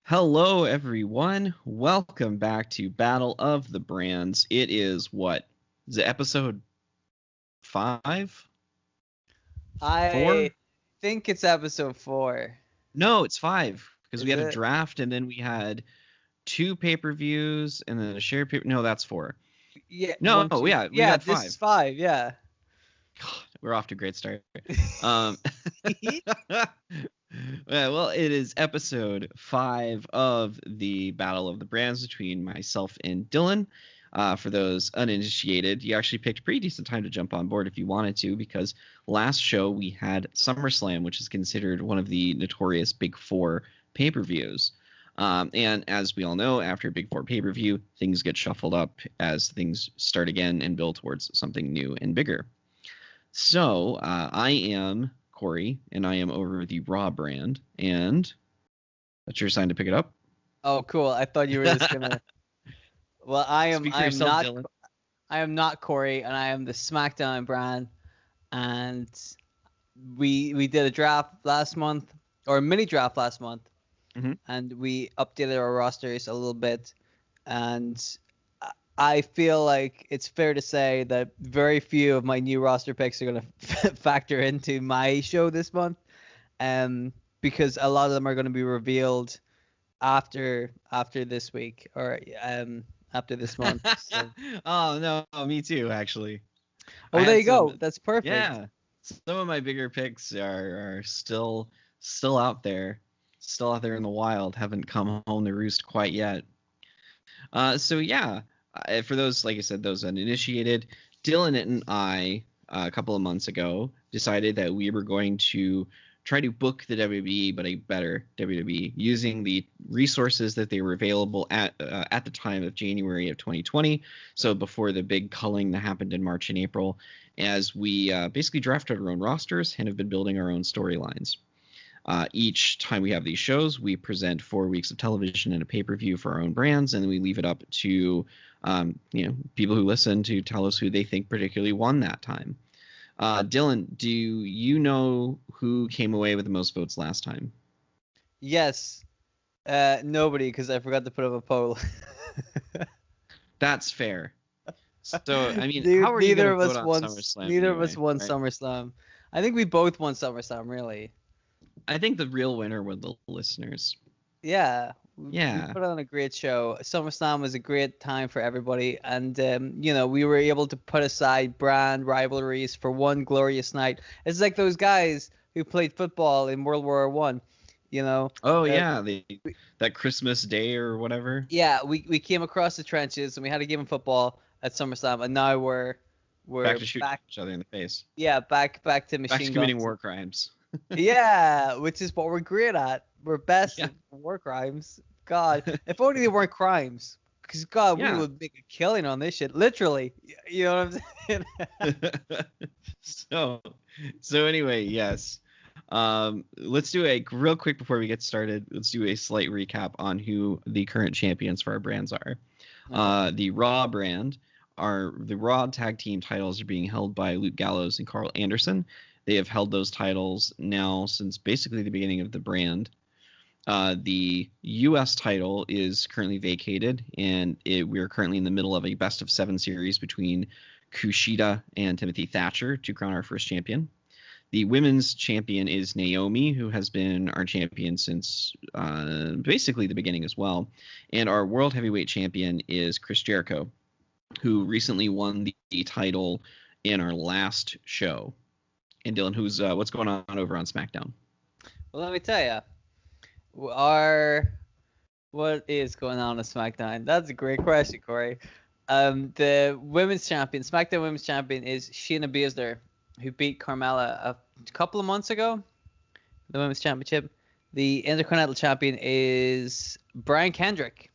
Hello, everyone. Welcome back to Battle of the Brands. It is what? Is it episode 5? I 4? think it's episode 4. No, it's 5 because we Is had a it? draft and then we had 2 pay-per-views and then a shared pay. No, that's 4. Yeah, No, one, two. yeah, we Yeah, got this is 5. 5. Yeah. God, we're off to a great start. Um, Yeah, well, it is episode 5 of the Battle of the Brands between myself and Dylan. For those uninitiated, you actually picked a pretty decent time to jump on board if you wanted to, because last show we had Summerslam, which is considered one of the notorious Big Four pay-per-views. And as we all know, after a Big Four pay-per-view, things get shuffled up as things start again and build towards something new and bigger. So I am Corey, and I am over the Raw brand, and that's your sign to pick it up. Oh, cool. I thought you were just gonna. Well, Speak for yourself, Dylan. I am not Corey, and I am the Smackdown brand. And we did a draft last month, or a mini draft last month, and we updated our rosters a little bit. And I feel like it's fair to say that very few of my new roster picks are going to factor into my show this month, because a lot of them are going to be revealed after this week or after this month. So. Oh no, me too, actually. Oh, there you go. That's perfect. Yeah, some of my bigger picks are still out there, in the wild. Haven't come home to roost quite yet. So yeah. For those, like I said, those uninitiated, Dylan and I, a couple of months ago, decided that we were going to try to book the WWE, but a better WWE, using the resources that they were available at the time of January of 2020, so before the big culling that happened in March and April, as we basically drafted our own rosters and have been building our own storylines. Each time we have these shows, we present 4 weeks of television and a pay-per-view for our own brands, and then we leave it up to people who listen to tell us who they think particularly won that time. Dylan, do you know who came away with the most votes last time? Yes. Nobody, because I forgot to put up a poll. That's fair. So, I mean, how are you going to vote on SummerSlam? Neither of us won SummerSlam. I think we both won SummerSlam, really. I think the real winner were the listeners. Yeah. We put on a great show. SummerSlam was a great time for everybody. And, we were able to put aside brand rivalries for one glorious night. It's like those guys who played football in World War I, Oh, yeah. That Christmas Day or whatever. Yeah, we came across the trenches and we had a game of football at SummerSlam. And now we're back to shooting each other in the face. Yeah, back to machine guns. Back to committing war crimes. Yeah, which is what we're great at. We're best at war crimes. God, if only they weren't crimes. Because, God, we would make a killing on this shit. Literally. You know what I'm saying? So anyway, yes. Let's do a real quick before we get started. Let's do a slight recap on who the current champions for our brands are. The Raw brand the Raw tag team titles are being held by Luke Gallows and Carl Anderson. They have held those titles now since basically the beginning of the brand. The U.S. title is currently vacated, and we're currently in the middle of a best-of-7 series between Kushida and Timothy Thatcher to crown our first champion. The women's champion is Naomi, who has been our champion since basically the beginning as well. And our world heavyweight champion is Chris Jericho, who recently won the title in our last show. And Dylan, what's going on over on Smackdown? Well, let me tell you, what is going on SmackDown? That's a great question, Corey. The women's champion, SmackDown women's champion, is Shayna Baszler, who beat Carmella a couple of months ago, the women's championship. The Intercontinental champion is Brian Kendrick,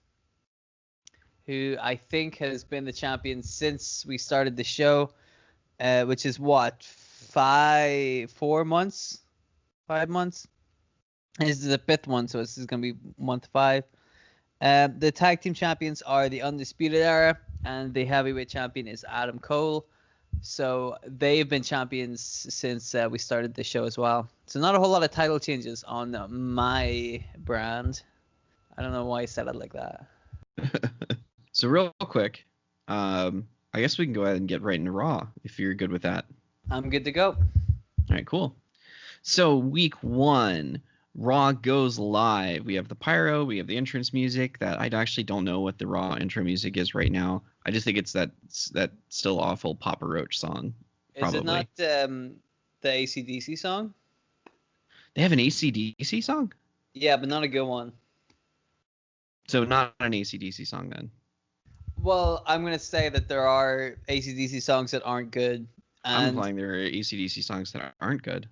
who I think has been the champion since we started the show, which is what, 5 months? This is the 5th one, so this is going to be month 5. The tag team champions are the Undisputed Era, and the heavyweight champion is Adam Cole. So they've been champions since we started the show as well. So not a whole lot of title changes on my brand. I don't know why he said it like that. So real quick, I guess we can go ahead and get right into Raw if you're good with that. I'm good to go. All right, cool. So week 1, Raw goes live. We have the pyro, we have the entrance music. That I actually don't know what the Raw intro music is right now. I just think it's that still awful Papa Roach song. Probably. Is it not the AC/DC song? They have an AC/DC song? Yeah, but not a good one. So not an AC/DC song then. Well, I'm going to say that there are AC/DC songs that aren't good. I'm implying there are AC/DC songs that aren't good.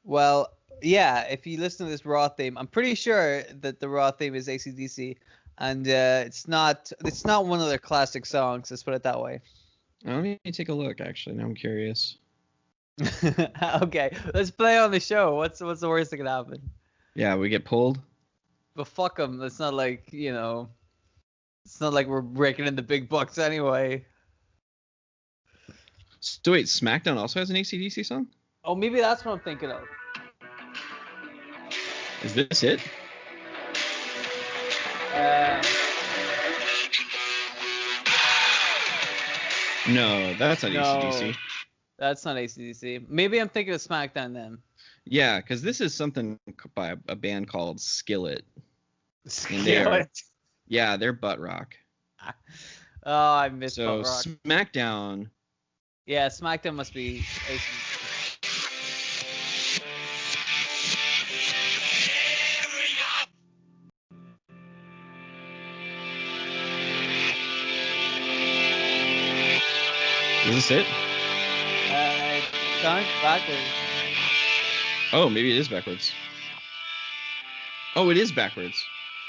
Well, yeah, if you listen to this Raw theme, I'm pretty sure that the Raw theme is AC/DC, and it's not one of their classic songs. Let's put it that way. Let me take a look. Actually, now I'm curious. Okay, let's play on the show. What's the worst that could happen? Yeah, we get pulled. But fuck them. It's not like it's not like we're breaking in the big bucks anyway. So wait, SmackDown also has an AC/DC song? Oh, maybe that's what I'm thinking of. Is this it? No, that's not AC/DC. That's not AC/DC. Maybe I'm thinking of SmackDown then. Yeah, because this is something by a band called Skillet. Skillet? They're butt rock. Oh, I missed butt rock. So SmackDown. Yeah, SmackDown must be AC/DC. Is this it? Sounds backwards. Oh, maybe it is backwards. Oh, it is backwards.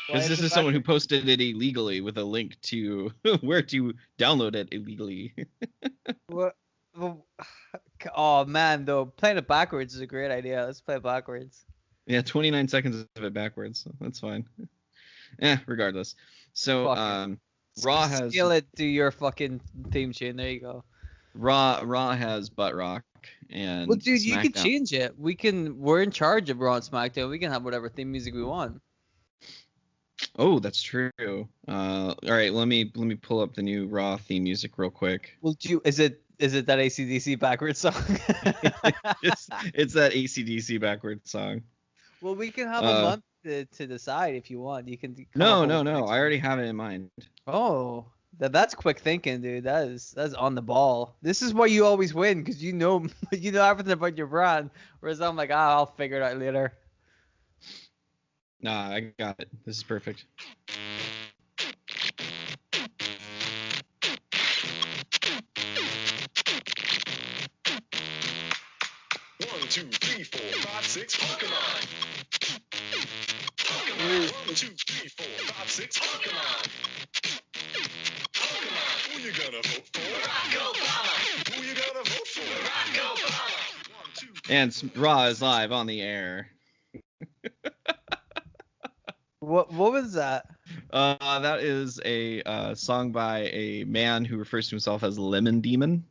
Because this is someone who posted it illegally with a link to where to download it illegally. What? Oh man, though playing it backwards is a great idea. Let's play it backwards. Yeah, 29 seconds of it backwards. So that's fine. Regardless. So Raw has Skillet, do your fucking theme tune. There you go. Raw has butt rock and well, dude, SmackDown. You can change it. We're in charge of Raw and SmackDown. We can have whatever theme music we want. Oh, that's true. All right, let me pull up the new Raw theme music real quick. Well, is it that AC/DC backwards song? it's that AC/DC backwards song. Well, we can have a month to decide if you want. You can. No. I already have it in mind. Oh, that's quick thinking, dude. That's on the ball. This is why you always win, because you know everything about your brand. Whereas I'm like, I'll figure it out later. Nah, I got it. This is perfect. One, two, three, four, five, six, Pokemon. Pokemon. 1, 2, 3, 4, 5, 6, Pokemon. Pokemon. Who you gonna vote for? Barack Obama. Who you gonna vote for? Barack Obama. 1, 2, 3, And Raw is live on the air. What was that? That is a song by a man who refers to himself as Lemon Demon.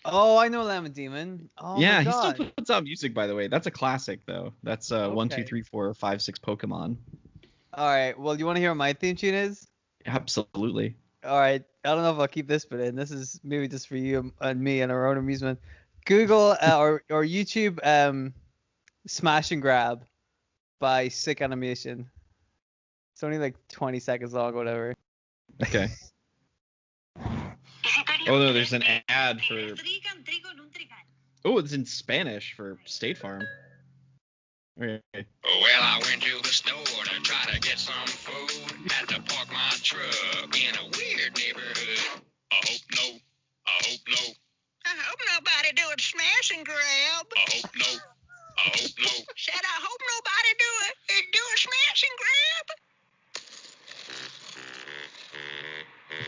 Oh, I know Lemon Demon. Oh, yeah, my he God. still puts out music, by the way. That's a classic, though. That's 1, 2, 3, 4, 5, 6 Pokemon. All right. Well, you want to hear what my theme tune is? Absolutely. All right. I don't know if I'll keep this bit in. This is maybe just for you and me and our own amusement. Google or YouTube Smash and Grab by Sick Animation. It's only like 20 seconds long, whatever. Okay. Oh, no, there's an ad for... Oh, it's in Spanish for State Farm. Okay. Well, I went to the store to try to get some food. Had to park my truck in a weird neighborhood. I hope nobody do it smash and grab. I hope no. Said I hope nobody do it smash and grab.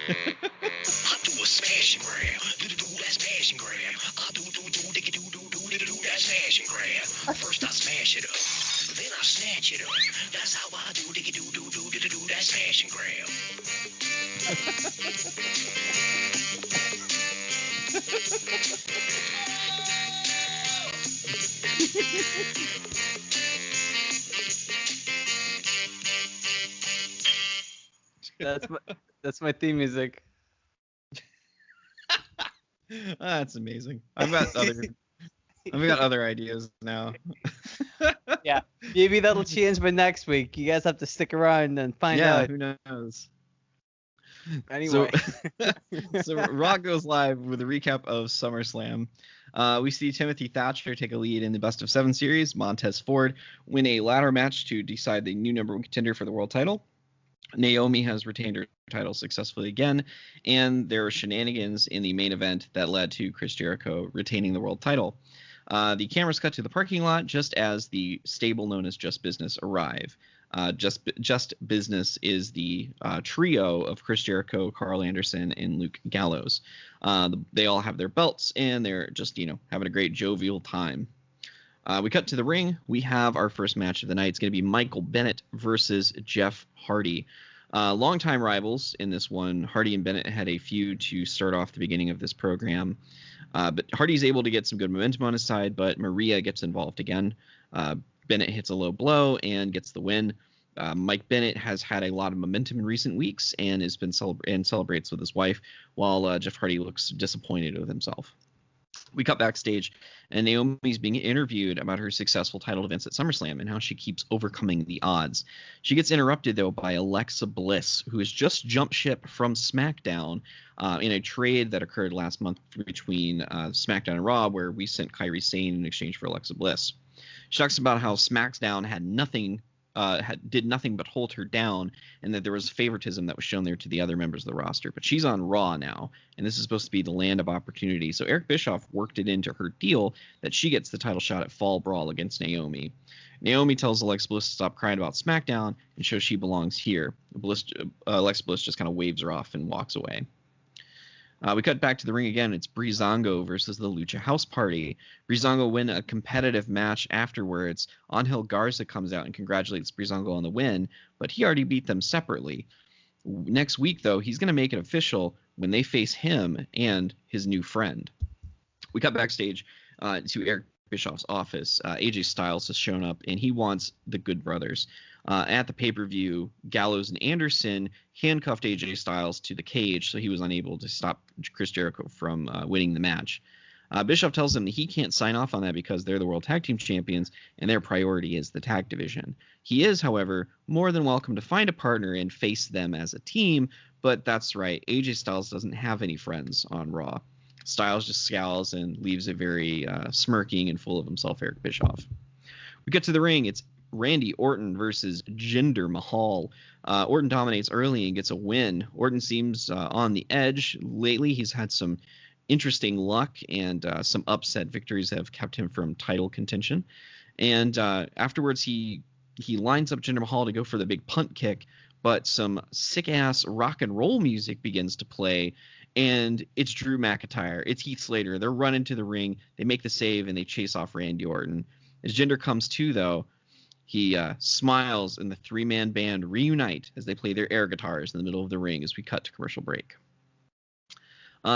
I do a smash and grab. Do that smash and grab. I do that smash and grab. First I smash it up, then I snatch it up. That's how I do that smash and grab. That's my theme music. That's amazing. I've got other ideas now. Yeah, maybe that'll change by next week. You guys have to stick around and find out. Who knows? Anyway, So Raw goes live with a recap of SummerSlam. We see Timothy Thatcher take a lead in the best of 7 series. Montez Ford win a ladder match to decide the new number 1 contender for the world title. Naomi has retained her title successfully again, and there were shenanigans in the main event that led to Chris Jericho retaining the world title. The cameras cut to the parking lot just as the stable known as Just Business arrive. Just Business is the trio of Chris Jericho, Carl Anderson, and Luke Gallows. They all have their belts, and they're just, having a great jovial time. We cut to the ring. We have our first match of the night. It's going to be Michael Bennett versus Jeff Hardy. Longtime rivals in this one. Hardy and Bennett had a feud to start off the beginning of this program. But Hardy's able to get some good momentum on his side, but Maria gets involved again. Bennett hits a low blow and gets the win. Mike Bennett has had a lot of momentum in recent weeks and has been celebrates with his wife, while Jeff Hardy looks disappointed with himself. We cut backstage, and Naomi's being interviewed about her successful title defense at SummerSlam and how she keeps overcoming the odds. She gets interrupted, though, by Alexa Bliss, who has just jumped ship from Smackdown in a trade that occurred last month between Smackdown and Raw, where we sent Kairi Sane in exchange for Alexa Bliss. She talks about how Smackdown did nothing but hold her down, and that there was favoritism that was shown there to the other members of the roster. But she's on Raw now, and this is supposed to be the land of opportunity. So Eric Bischoff worked it into her deal that she gets the title shot at Fall Brawl against Naomi. Naomi tells Alexa Bliss to stop crying about SmackDown and shows she belongs here. Alexa Bliss just kind of waves her off and walks away. We cut back to the ring again. It's Breezango versus the Lucha House Party. Breezango win a competitive match afterwards. Angel Garza comes out and congratulates Breezango on the win, but he already beat them separately. Next week, though, he's going to make it official when they face him and his new friend. We cut backstage to Eric Bischoff's office. AJ Styles has shown up, and he wants the Good Brothers. At the pay-per-view, Gallows and Anderson handcuffed AJ Styles to the cage, so he was unable to stop Chris Jericho from winning the match. Bischoff tells him that he can't sign off on that because they're the World Tag Team Champions, and their priority is the tag division. He is, however, more than welcome to find a partner and face them as a team, but that's right, AJ Styles doesn't have any friends on Raw. Styles just scowls and leaves a very smirking and full of himself Eric Bischoff. We get to the ring. It's Randy Orton versus Jinder Mahal. Orton dominates early and gets a win. Orton seems on the edge. Lately, he's had some interesting luck, and some upset victories have kept him from title contention. And afterwards, he lines up Jinder Mahal to go for the big punt kick, but some sick-ass rock and roll music begins to play, and it's Drew McIntyre. It's Heath Slater. They're running to the ring. They make the save, and they chase off Randy Orton. As Jinder comes to, though, he smiles, and the three-man band reunite as they play their air guitars in the middle of the ring as we cut to commercial break.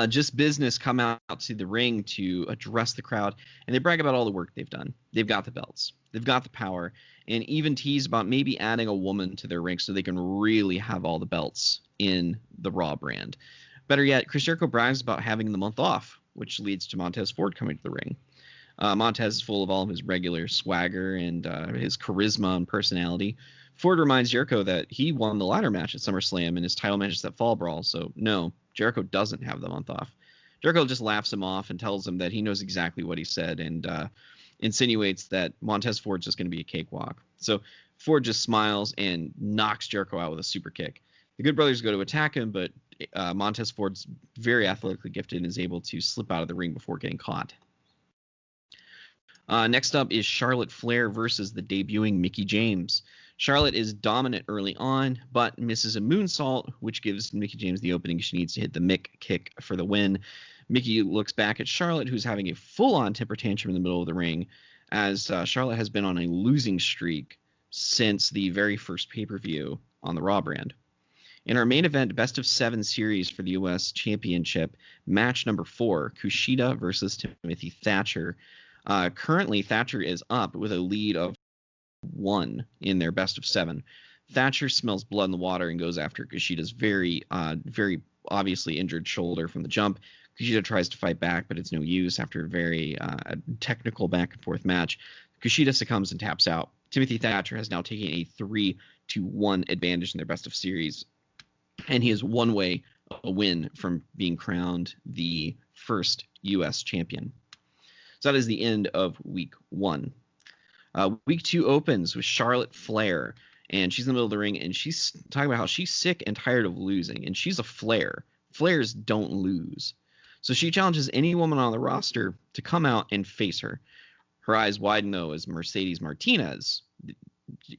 Just Business come out to the ring to address the crowd, and they brag about all the work they've done. They've got the belts. They've got the power, and even tease about maybe adding a woman to their ranks so they can really have all the belts in the Raw brand. Better yet, Chris Jericho brags about having the month off, which leads to Montez Ford coming to the ring. Montez is full of all of his regular swagger and his charisma and personality. Ford reminds Jericho that he won the ladder match at SummerSlam and his title matches at Fall Brawl, so no, Jericho doesn't have the month off. Jericho just laughs him off and tells him that he knows exactly what he said, and insinuates that Montez Ford's just going to be a cakewalk. So Ford just smiles and knocks Jericho out with a super kick. The Good Brothers go to attack him, but Montez Ford's very athletically gifted and is able to slip out of the ring before getting caught. Next up is Charlotte Flair versus the debuting Mickie James. Charlotte is dominant early on, but misses a moonsault, which gives Mickie James the opening she needs to hit the Mick kick for the win. Mickie looks back at Charlotte, who's having a full-on temper tantrum in the middle of the ring, as Charlotte has been on a losing streak since the very first pay-per-view on the Raw brand. In our main event, best of 7 series for the U.S. Championship, match number 4, Kushida versus Timothy Thatcher. Currently, Thatcher is up with a lead of 1 in their best of 7. Thatcher smells blood in the water and goes after Kushida's very obviously injured shoulder from the jump. Kushida tries to fight back, but it's no use after a very technical back and forth match. Kushida succumbs and taps out. Timothy Thatcher has now taken a 3-1 advantage in their best of series, and he is one way a win from being crowned the first U.S. champion. So that is the end of week 1. Week 2 opens with Charlotte Flair, and she's in the middle of the ring, and she's talking about how she's sick and tired of losing, and she's a Flair. Flairs don't lose. So she challenges any woman on the roster to come out and face her. Her eyes widen, though, as Mercedes Martinez,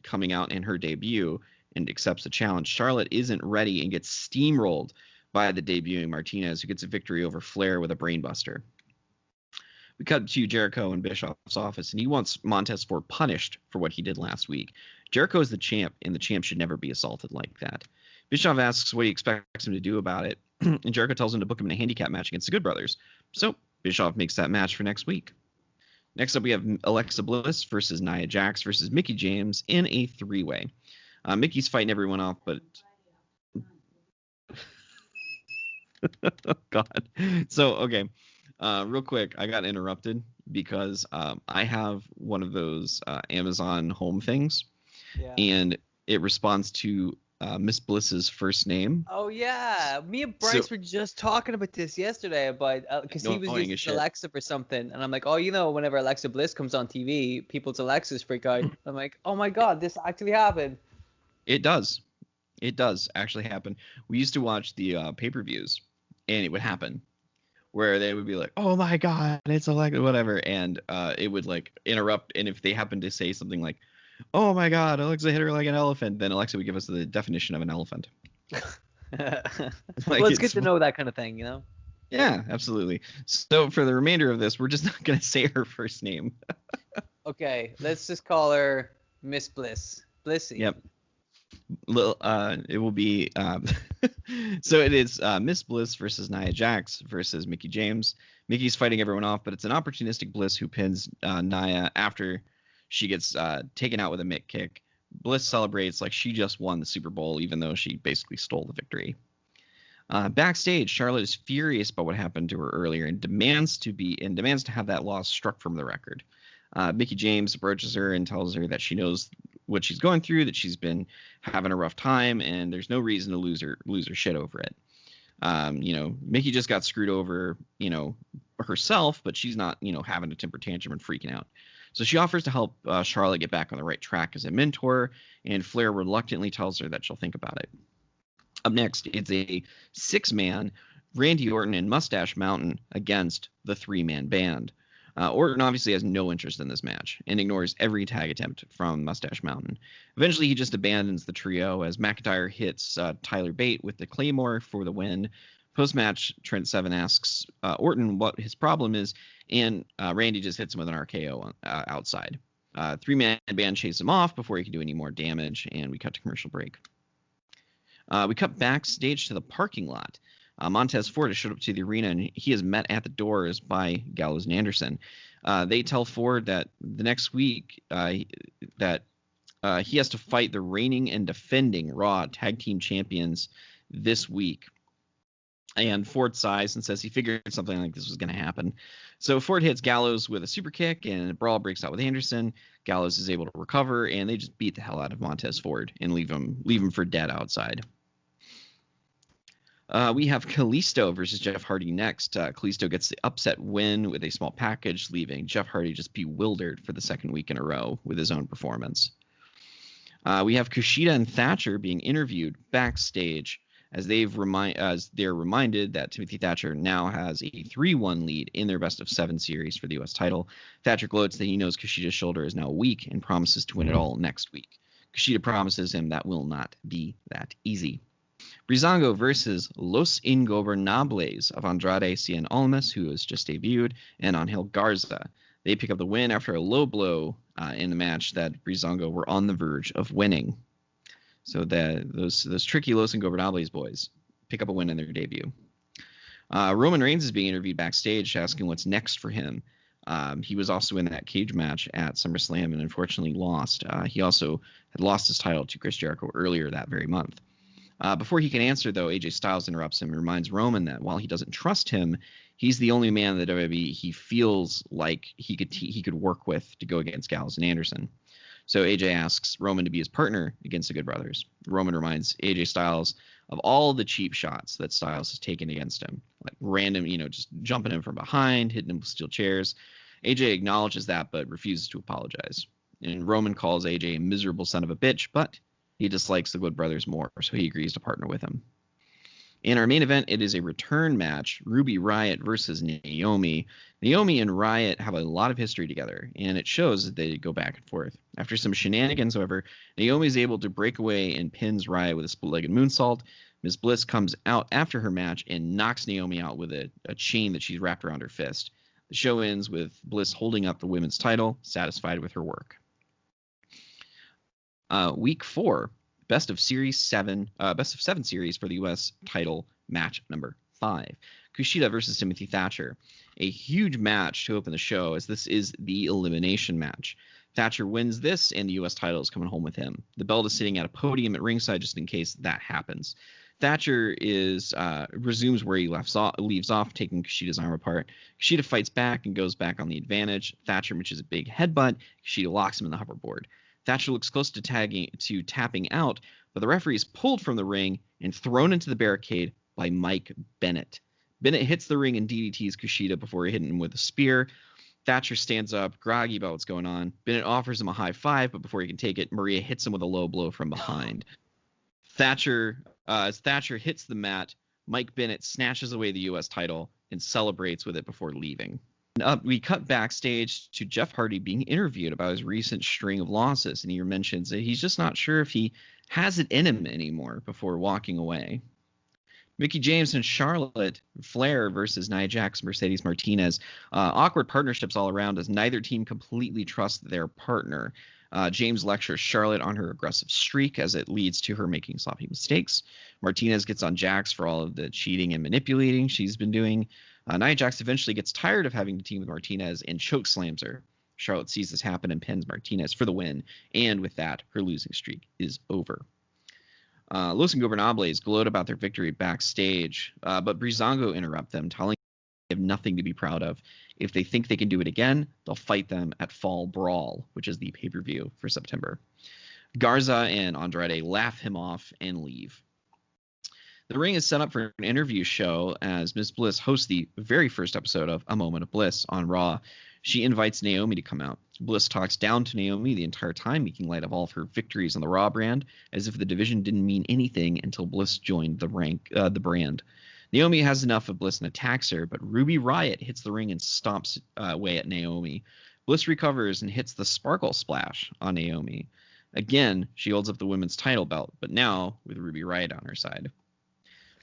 coming out in her debut, and accepts the challenge. Charlotte isn't ready and gets steamrolled by the debuting Martinez, who gets a victory over Flair with a brainbuster. We cut to Jericho in Bischoff's office, and he wants Montez Ford punished for what he did last week. Jericho is the champ, and the champ should never be assaulted like that. Bischoff asks what he expects him to do about it, and Jericho tells him to book him in a handicap match against the Good Brothers. So Bischoff makes that match for next week. Next up, we have Alexa Bliss versus Nia Jax versus Mickie James in a 3-way. Mickey's fighting everyone off, but... oh, God. So, okay. Real quick, I got interrupted because I have one of those Amazon Home things, and it responds to Miss Bliss's first name. Oh yeah, me and Bryce were just talking about this yesterday about because he was using Alexa for something, and I'm like, oh, whenever Alexa Bliss comes on TV, people's Alexas freak out. I'm like, oh my God, this actually happened. It does actually happen. We used to watch the pay-per-views, and it would happen where they would be like, oh my God, it's Alexa, whatever, and it would like interrupt, and if they happened to say something like, oh my God, Alexa hit her like an elephant, then Alexa would give us the definition of an elephant. Well, it's good to know that kind of thing, Yeah, absolutely. So for the remainder of this, we're just not going to say her first name. Okay, let's just call her Miss Bliss. Blissy. Yep. It will be so it is Miss Bliss versus Nia Jax versus Mickie James. Mickey's fighting everyone off, but it's an opportunistic Bliss who pins Nia after she gets taken out with a mitt kick. Bliss celebrates like she just won the Super Bowl, even though she basically stole the victory. Backstage, Charlotte is furious about what happened to her earlier and demands to have that loss struck from the record. Mickie James approaches her and tells her that she knows what she's going through, that she's been having a rough time, and there's no reason to lose her shit over it. Mickie just got screwed over, herself, but she's not, having a temper tantrum and freaking out. So she offers to help Charlotte get back on the right track as a mentor, and Flair reluctantly tells her that she'll think about it. Up next, it's a 6-man Randy Orton and Mustache Mountain against the 3-man band. Orton obviously has no interest in this match and ignores every tag attempt from Mustache Mountain. Eventually, he just abandons the trio as McIntyre hits Tyler Bate with the Claymore for the win. Post-match, Trent Seven asks Orton what his problem is, and Randy just hits him with an RKO outside. 3-man band chases him off before he can do any more damage, and we cut to commercial break. We cut backstage to the parking lot. Montez Ford has showed up to the arena, and he is met at the doors by Gallows and Anderson. They tell Ford that the next week that he has to fight the reigning and defending Raw Tag Team Champions this week. And Ford sighs and says he figured something like this was going to happen. So Ford hits Gallows with a super kick, and a brawl breaks out with Anderson. Gallows is able to recover, and they just beat the hell out of Montez Ford and leave him for dead outside. We have Kalisto versus Jeff Hardy next. Kalisto gets the upset win with a small package, leaving Jeff Hardy just bewildered for the second week in a row with his own performance. We have Kushida and Thatcher being interviewed backstage as they're reminded that Timothy Thatcher now has a 3-1 lead in their best of 7 series for the U.S. title. Thatcher gloats that he knows Kushida's shoulder is now weak and promises to win it all next week. Kushida promises him that will not be that easy. Breezango versus Los Ingobernables of Andrade Cien Almas, who has just debuted, and Angel Garza. They pick up the win after a low blow in the match that Breezango were on the verge of winning. So those tricky Los Ingobernables boys pick up a win in their debut. Roman Reigns is being interviewed backstage, asking what's next for him. He was also in that cage match at SummerSlam and unfortunately lost. He also had lost his title to Chris Jericho earlier that very month. Before he can answer, though, AJ Styles interrupts him and reminds Roman that while he doesn't trust him, he's the only man in the WWE he feels like he could work with to go against Gallows and Anderson. So AJ asks Roman to be his partner against the Good Brothers. Roman reminds AJ Styles of all the cheap shots that Styles has taken against him, like random, just jumping him from behind, hitting him with steel chairs. AJ acknowledges that but refuses to apologize. And Roman calls AJ a miserable son of a bitch, but he dislikes the Good Brothers more, so he agrees to partner with him. In our main event, it is a return match, Ruby Riott versus Naomi. Naomi and Riott have a lot of history together, and it shows that they go back and forth. After some shenanigans, however, Naomi is able to break away and pins Riott with a split-legged moonsault. Ms. Bliss comes out after her match and knocks Naomi out with a chain that she's wrapped around her fist. The show ends with Bliss holding up the women's title, satisfied with her work. Week 4, best of seven series for the U.S. title match number 5. Kushida versus Timothy Thatcher. A huge match to open the show, as this is the elimination match. Thatcher wins this, and the U.S. title is coming home with him. The belt is sitting at a podium at ringside just in case that happens. Thatcher resumes where he leaves off, taking Kushida's arm apart. Kushida fights back and goes back on the advantage. Thatcher misses a big headbutt. Kushida locks him in the hoverboard. Thatcher looks close to tapping out, but the referee is pulled from the ring and thrown into the barricade by Mike Bennett. Bennett hits the ring and DDTs Kushida before hitting him with a spear. Thatcher stands up, groggy about what's going on. Bennett offers him a high five, but before he can take it, Maria hits him with a low blow from behind. As Thatcher hits the mat, Mike Bennett snatches away the U.S. title and celebrates with it before leaving. We cut backstage to Jeff Hardy being interviewed about his recent string of losses, and he mentions that he's just not sure if he has it in him anymore before walking away. Mickie James and Charlotte Flair versus Nia Jax, Mercedes Martinez. Awkward partnerships all around as neither team completely trusts their partner. James lectures Charlotte on her aggressive streak as it leads to her making sloppy mistakes. Martinez gets on Jax for all of the cheating and manipulating she's been doing. Nia Jax eventually gets tired of having to team with Martinez and chokeslams her. Charlotte sees this happen and pins Martinez for the win, and with that, her losing streak is over. Los Ingobernables gloat about their victory backstage, but Breezango interrupt them, telling them they have nothing to be proud of. If they think they can do it again, they'll fight them at Fall Brawl, which is the pay-per-view for September. Garza and Andrade laugh him off and leave. The ring is set up for an interview show as Ms. Bliss hosts the very first episode of A Moment of Bliss on Raw. She invites Naomi to come out. Bliss talks down to Naomi the entire time, making light of all of her victories on the Raw brand, as if the division didn't mean anything until Bliss joined the brand. Naomi has enough of Bliss and attacks her, but Ruby Riott hits the ring and stomps away at Naomi. Bliss recovers and hits the Sparkle Splash on Naomi. Again, she holds up the women's title belt, but now with Ruby Riott on her side.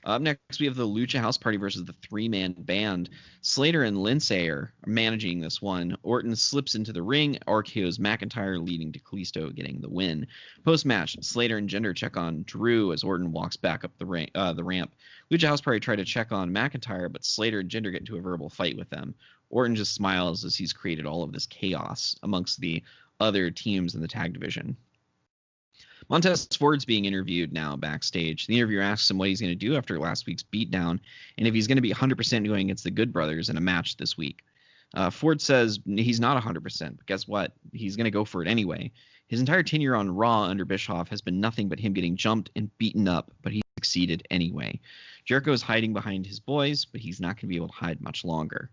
Up next, we have the Lucha House Party versus the three-man band. Slater and Lindsay are managing this one. Orton slips into the ring, RKO's McIntyre, leading to Kalisto getting the win. Post-match, Slater and Jinder check on Drew as Orton walks back up the ramp. Lucha House Party try to check on McIntyre, but Slater and Jinder get into a verbal fight with them. Orton just smiles as he's created all of this chaos amongst the other teams in the tag division. Montez Ford's being interviewed now backstage. The interviewer asks him what he's going to do after last week's beatdown and if he's going to be 100% going against the Good Brothers in a match this week. Ford says he's not 100%, but guess what? He's going to go for it anyway. His entire tenure on Raw under Bischoff has been nothing but him getting jumped and beaten up, but he succeeded anyway. Jericho is hiding behind his boys, but he's not going to be able to hide much longer.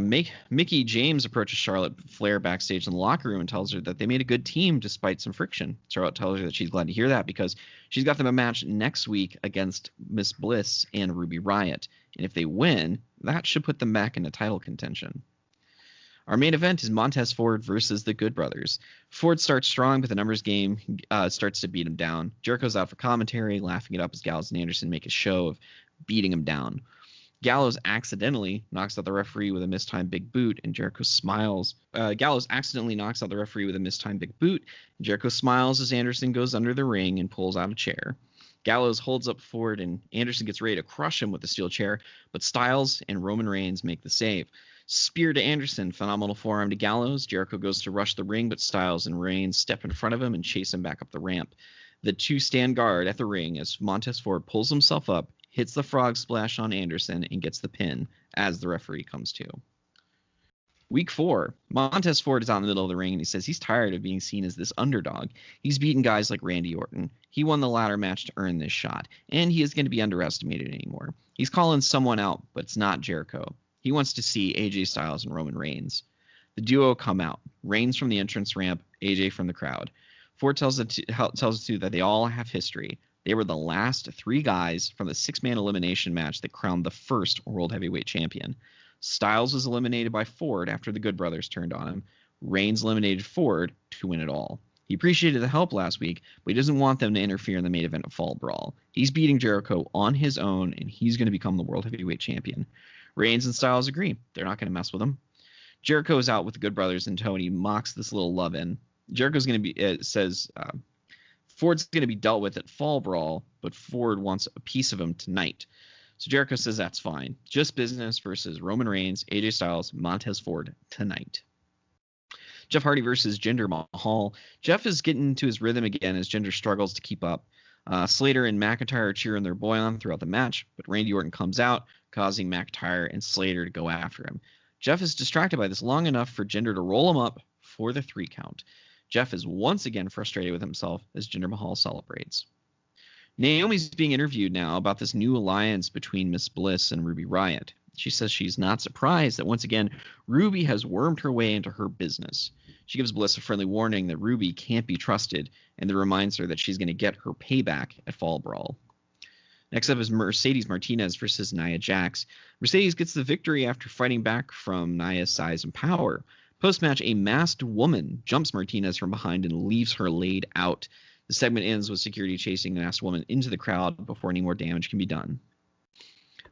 Mickie James approaches Charlotte Flair backstage in the locker room and tells her that they made a good team despite some friction. Charlotte tells her that she's glad to hear that because she's got them a match next week against Miss Bliss and Ruby Riott. And if they win, that should put them back into title contention. Our main event is Montez Ford versus the Good Brothers. Ford starts strong, but the numbers game starts to beat him down. Jericho's out for commentary, laughing it up as Gallows and Anderson make a show of beating him down. Gallows accidentally knocks out the referee with a mistimed big boot, and Jericho smiles. Gallows accidentally knocks out the referee with a mistimed big boot, and Jericho smiles as Anderson goes under the ring and pulls out a chair. Gallows holds up Ford, and Anderson gets ready to crush him with the steel chair, but Styles and Roman Reigns make the save. Spear to Anderson, phenomenal forearm to Gallows. Jericho goes to rush the ring, but Styles and Reigns step in front of him and chase him back up the ramp. The two stand guard at the ring as Montez Ford pulls himself up, hits the frog splash on Anderson, and gets the pin as the referee comes to. Week 4, Montez Ford is out in the middle of the ring, and he says he's tired of being seen as this underdog. He's beaten guys like Randy Orton. He won the ladder match to earn this shot, and he is going to be underestimated anymore. He's calling someone out, but it's not Jericho. He wants to see AJ Styles and Roman Reigns. The duo come out. Reigns from the entrance ramp, AJ from the crowd. Ford tells the two that they all have history. They were the last 3 guys from the 6-man elimination match that crowned the first World Heavyweight Champion. Styles was eliminated by Ford after the Good Brothers turned on him. Reigns eliminated Ford to win it all. He appreciated the help last week, but he doesn't want them to interfere in the main event of Fall Brawl. He's beating Jericho on his own, and he's going to become the World Heavyweight Champion. Reigns and Styles agree. They're not going to mess with him. Jericho is out with the Good Brothers and Tony mocks this little love-in. Jericho's going to be, says Ford's going to be dealt with at Fall Brawl, but Ford wants a piece of him tonight. So Jericho says that's fine. Just business versus Roman Reigns, AJ Styles, Montez Ford tonight. Jeff Hardy versus Jinder Mahal. Jeff is getting into his rhythm again as Jinder struggles to keep up. Slater and McIntyre are cheering their boy on throughout the match, but Randy Orton comes out, causing McIntyre and Slater to go after him. Jeff is distracted by this long enough for Jinder to roll him up for the 3 count. Jeff is once again frustrated with himself as Jinder Mahal celebrates. Naomi's being interviewed now about this new alliance between Miss Bliss and Ruby Riott. She says she's not surprised that once again Ruby has wormed her way into her business. She gives Bliss a friendly warning that Ruby can't be trusted, and then reminds her that she's going to get her payback at Fall Brawl. Next up is Mercedes Martinez versus Nia Jax. Mercedes gets the victory after fighting back from Nia's size and power. Post-match, a masked woman jumps Martinez from behind and leaves her laid out. The segment ends with security chasing the masked woman into the crowd before any more damage can be done.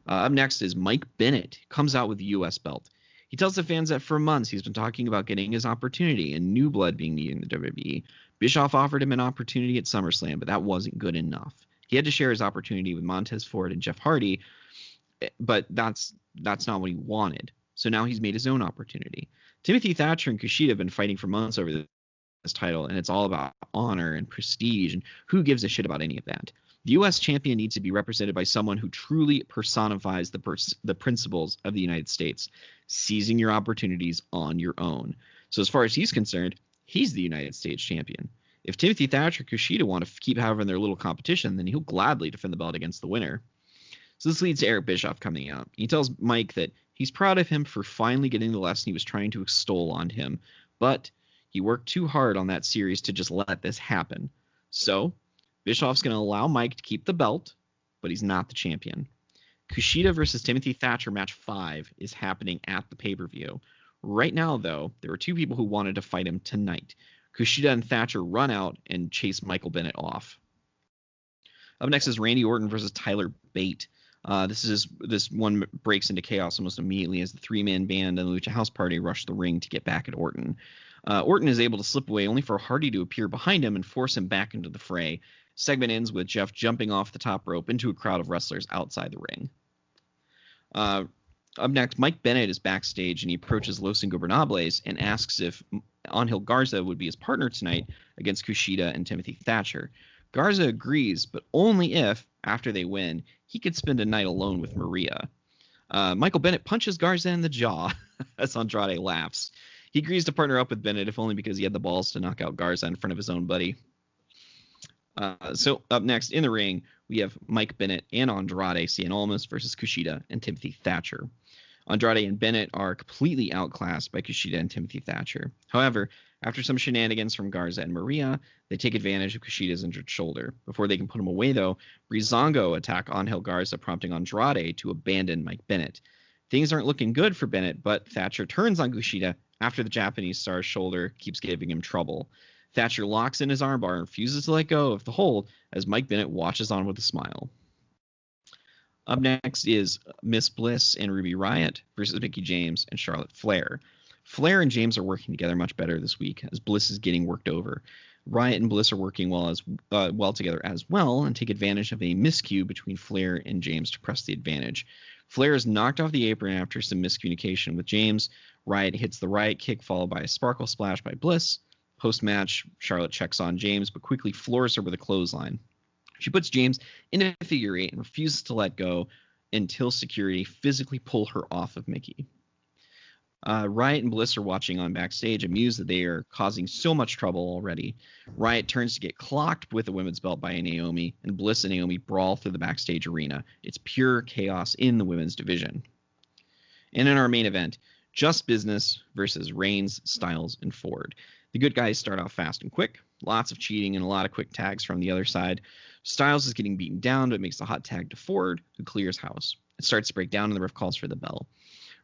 Up next is Mike Bennett. He comes out with the U.S. belt. He tells the fans that for months he's been talking about getting his opportunity and new blood being needed in the WWE. Bischoff offered him an opportunity at SummerSlam, but that wasn't good enough. He had to share his opportunity with Montez Ford and Jeff Hardy, but that's not what he wanted. So now he's made his own opportunity. Timothy Thatcher and Kushida have been fighting for months over this title, and it's all about honor and prestige, and who gives a shit about any of that? The U.S. champion needs to be represented by someone who truly personifies the principles of the United States, seizing your opportunities on your own. So as far as he's concerned, he's the United States champion. If Timothy Thatcher and Kushida want to keep having their little competition, then he'll gladly defend the belt against the winner. So this leads to Eric Bischoff coming out. He tells Mike that he's proud of him for finally getting the lesson he was trying to extol on him, but he worked too hard on that series to just let this happen. So Bischoff's going to allow Mike to keep the belt, but he's not the champion. Kushida versus Timothy Thatcher match 5 is happening at the pay-per-view. Right now, though, there are 2 people who wanted to fight him tonight. Kushida and Thatcher run out and chase Michael Bennett off. Up next is Randy Orton versus Tyler Bate. This one breaks into chaos almost immediately as the 3-man band and the Lucha House Party rush the ring to get back at Orton. Orton is able to slip away only for Hardy to appear behind him and force him back into the fray. Segment ends with Jeff jumping off the top rope into a crowd of wrestlers outside the ring. Up next, Mike Bennett is backstage and he approaches Los Ingobernables and asks if Angel Garza would be his partner tonight against Kushida and Timothy Thatcher. Garza agrees, but only if, after they win, he could spend a night alone with Maria. Michael Bennett punches Garza in the jaw as Andrade laughs. He agrees to partner up with Bennett, if only because he had the balls to knock out Garza in front of his own buddy. So up next in the ring, we have Mike Bennett and Andrade Cien Almas versus Kushida and Timothy Thatcher. Andrade and Bennett are completely outclassed by Kushida and Timothy Thatcher. However, after some shenanigans from Garza and Maria, they take advantage of Kushida's injured shoulder. Before they can put him away, though, Breezango attack Angel Garza, prompting Andrade to abandon Mike Bennett. Things aren't looking good for Bennett, but Thatcher turns on Kushida after the Japanese star's shoulder keeps giving him trouble. Thatcher locks in his armbar and refuses to let go of the hold as Mike Bennett watches on with a smile. Up next is Miss Bliss and Ruby Riott versus Mickie James and Charlotte Flair. Flair and James are working together much better this week as Bliss is getting worked over. Riot and Bliss are working well together as well and take advantage of a miscue between Flair and James to press the advantage. Flair is knocked off the apron after some miscommunication with James. Riot hits the Riot kick followed by a sparkle splash by Bliss. Post-match, Charlotte checks on James but quickly floors her with a clothesline. She puts James in a figure eight and refuses to let go until security physically pull her off of Mickey. Riot and Bliss are watching on backstage, amused that they are causing so much trouble already. Riot turns to get clocked with the women's belt by Naomi, and Bliss and Naomi brawl through the backstage arena. It's pure chaos in the women's division. And in our main event, Just Business versus Reigns, Styles, and Ford. The good guys start off fast and quick. Lots of cheating and a lot of quick tags from the other side. Styles is getting beaten down, but makes a hot tag to Ford, who clears house. It starts to break down, and the ref calls for the bell.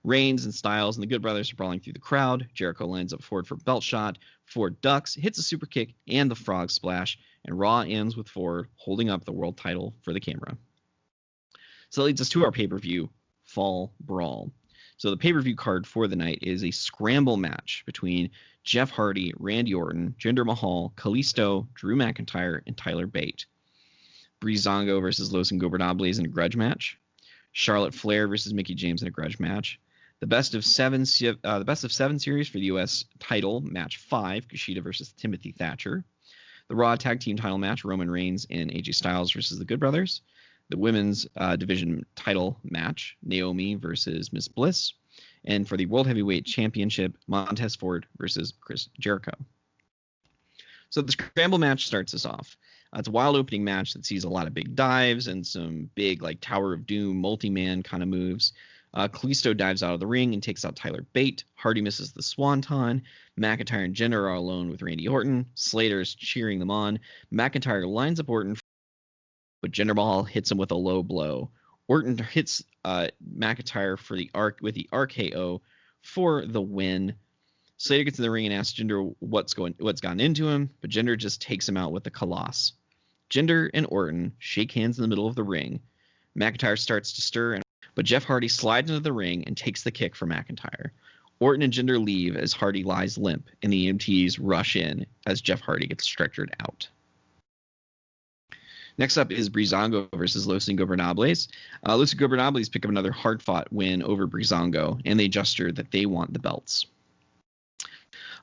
Reigns and Styles and the Good Brothers are brawling through the crowd. Jericho lines up Ford for belt shot. Ford ducks, hits a super kick and the frog splash, and Raw ends with Ford holding up the world title for the camera. So that leads us to our pay-per-view, Fall Brawl. So the pay-per-view card for the night is a scramble match between Jeff Hardy, Randy Orton, Jinder Mahal, Kalisto, Drew McIntyre, and Tyler Bate. Breezango versus Los Ingobernables in a grudge match. Charlotte Flair versus Mickie James in a grudge match. The best of seven series for the U.S. title, match 5, Kushida versus Timothy Thatcher. The Raw Tag Team title match, Roman Reigns and AJ Styles versus the Good Brothers. The Women's Division title match, Naomi versus Miss Bliss. And for the World Heavyweight Championship, Montez Ford versus Chris Jericho. So the scramble match starts us off. It's a wild opening match that sees a lot of big dives and some big like Tower of Doom multi-man kind of moves. Kalisto dives out of the ring and takes out Tyler Bate. Hardy misses the Swanton. McIntyre and Jinder are alone with Randy Orton. Slater is cheering them on. McIntyre lines up Orton, but Jinder Mahal hits him with a low blow. Orton hits McIntyre with the RKO for the win. Slater gets in the ring and asks Jinder what's gotten into him, but Jinder just takes him out with the Colossus. Jinder and Orton shake hands in the middle of the ring. McIntyre starts to stir, but Jeff Hardy slides into the ring and takes the kick from McIntyre. Orton and Jinder leave as Hardy lies limp, and the EMTs rush in as Jeff Hardy gets stretchered out. Next up is Breezango versus Los Ingobernables. Los Ingobernables pick up another hard-fought win over Breezango, and they gesture that they want the belts.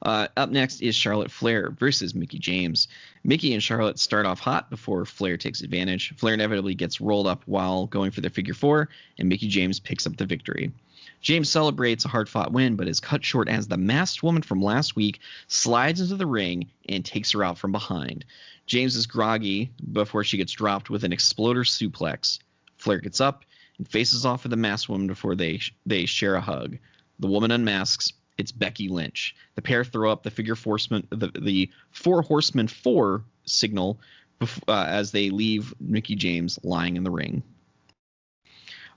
Up next is Charlotte Flair versus Mickie James. Mickie and Charlotte start off hot before Flair takes advantage. Flair inevitably gets rolled up while going for the figure four, and Mickie James picks up the victory. James celebrates a hard-fought win, but is cut short as the masked woman from last week slides into the ring and takes her out from behind. James is groggy before she gets dropped with an exploder suplex. Flair gets up and faces off with the masked woman before they share a hug. The woman unmasks. It's Becky Lynch. The pair throw up the the 4 Horsemen 4 signal as they leave Mickie James lying in the ring.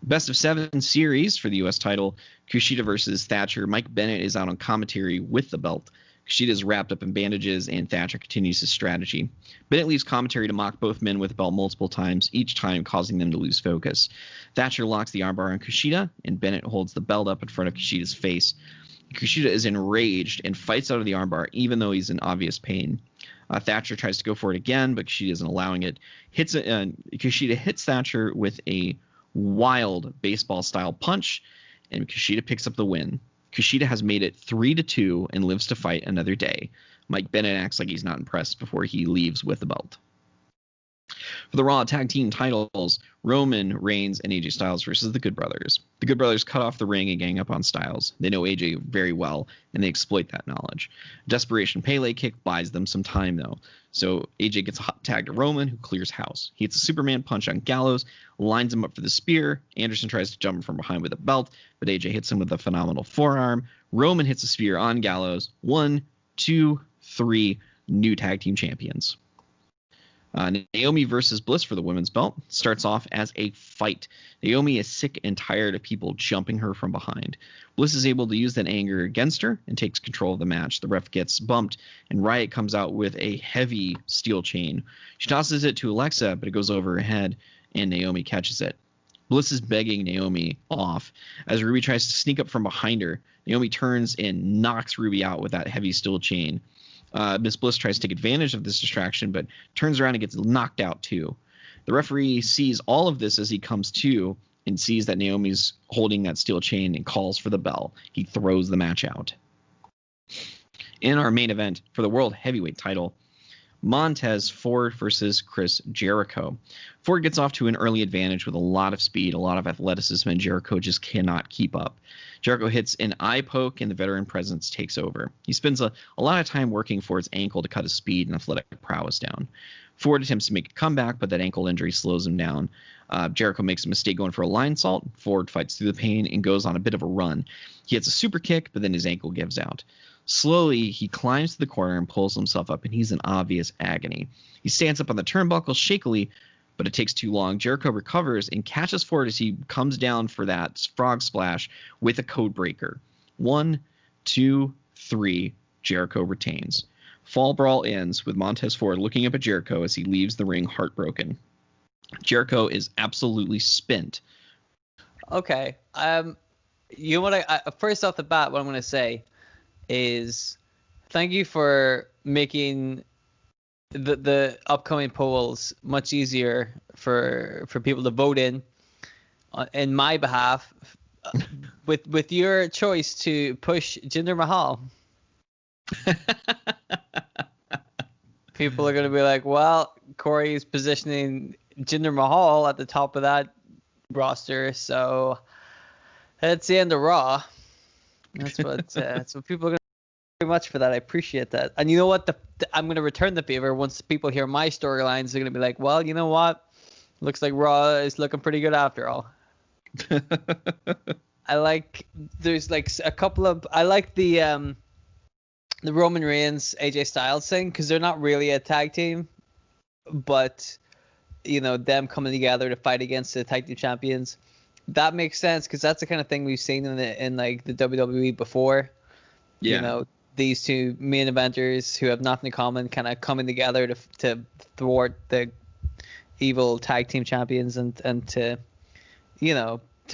Best of 7 series for the U.S. title, Kushida versus Thatcher. Mike Bennett is out on commentary with the belt. Kushida is wrapped up in bandages, and Thatcher continues his strategy. Bennett leaves commentary to mock both men with the belt multiple times, each time causing them to lose focus. Thatcher locks the armbar on Kushida, and Bennett holds the belt up in front of Kushida's face. Kushida is enraged and fights out of the armbar, even though he's in obvious pain. Thatcher tries to go for it again, but Kushida isn't allowing it. Kushida hits Thatcher with a wild baseball-style punch, and Kushida picks up the win. Kushida has made it 3-2 and lives to fight another day. Mike Bennett acts like he's not impressed before he leaves with the belt. For the Raw Tag Team titles, Roman Reigns and AJ Styles versus the Good Brothers. The Good Brothers cut off the ring and gang up on Styles. They know AJ very well, and they exploit that knowledge. Desperation Pele kick buys them some time, though. So AJ gets a hot tag to Roman, who clears house. He hits a Superman punch on Gallows, lines him up for the spear. Anderson tries to jump him from behind with a belt, but AJ hits him with a phenomenal forearm. Roman hits a spear on Gallows. 1, 2, 3, new tag team champions. Naomi versus Bliss for the women's belt starts off as a fight. Naomi is sick and tired of people jumping her from behind. Bliss is able to use that anger against her and takes control of the match. The ref gets bumped, and Riot comes out with a heavy steel chain. She tosses it to Alexa, but it goes over her head, and Naomi catches it. Bliss is begging Naomi off as Ruby tries to sneak up from behind her. Naomi turns and knocks Ruby out with that heavy steel chain. Miss Bliss tries to take advantage of this distraction, but turns around and gets knocked out too. The referee sees all of this as he comes to and sees that Naomi's holding that steel chain and calls for the bell. He throws the match out. In our main event for the World Heavyweight title, Montez Ford versus Chris Jericho. Ford gets off to an early advantage with a lot of speed, a lot of athleticism, and Jericho just cannot keep up. Jericho hits an eye poke, and the veteran presence takes over. He spends a lot of time working Ford's ankle to cut his speed and athletic prowess down. Ford attempts to make a comeback, but that ankle injury slows him down. Jericho makes a mistake going for a line salt. Ford fights through the pain and goes on a bit of a run. He hits a super kick, but then his ankle gives out. Slowly, he climbs to the corner and pulls himself up, and he's in obvious agony. He stands up on the turnbuckle shakily, but it takes too long. Jericho recovers and catches Ford as he comes down for that frog splash with a code breaker. 1, 2, 3. Jericho retains. Fall brawl ends with Montez Ford looking up at Jericho as he leaves the ring heartbroken. Jericho is absolutely spent. Okay. You know what? I first off the bat, what I'm going to say is thank you for making the upcoming polls much easier for people to vote in my behalf with your choice to push Jinder Mahal. People are going to be like, well, Corey's positioning Jinder Mahal at the top of that roster, so that's the end of Raw. That's what people are going to very much for that. I appreciate that. And you know what? I'm going to return the favor once people hear my storylines. They're going to be like, well, you know what? Looks like Raw is looking pretty good after all. There's like a couple of, I like the Roman Reigns AJ Styles thing because they're not really a tag team, but them coming together to fight against the tag team champions, that makes sense because that's the kind of thing we've seen in like the WWE before. Yeah. These two main eventers who have nothing in common kind of coming together to thwart the evil tag team champions and to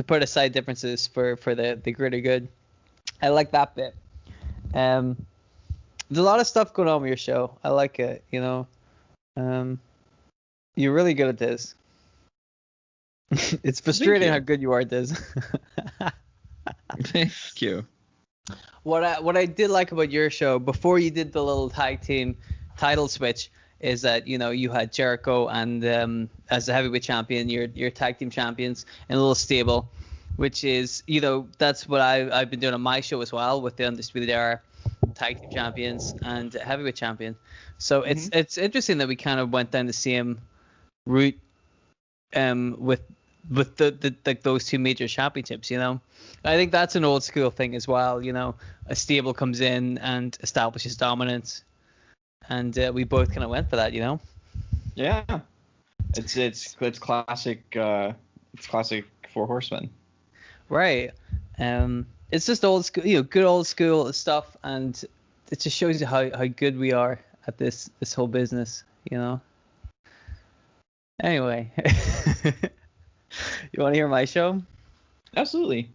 put aside differences for the greater good. I like that bit. There's a lot of stuff going on with your show. I like it. You're really good at this. It's frustrating how good you are at this. Thank you. What I did like about your show before you did the little tag team title switch is that you had Jericho and as the heavyweight champion, your tag team champions in a little stable, which is that's what I've been doing on my show as well with the Undisputed Era tag team champions and heavyweight champion. So it's interesting that we kind of went down the same route with the those two major championships. I think that's an old school thing as well. A stable comes in and establishes dominance, and we both kind of went for that. Yeah, it's classic. It's classic Four Horsemen. Right. It's just old school, good old school stuff, and it just shows you how good we are at this whole business. Anyway. You want to hear my show? Absolutely.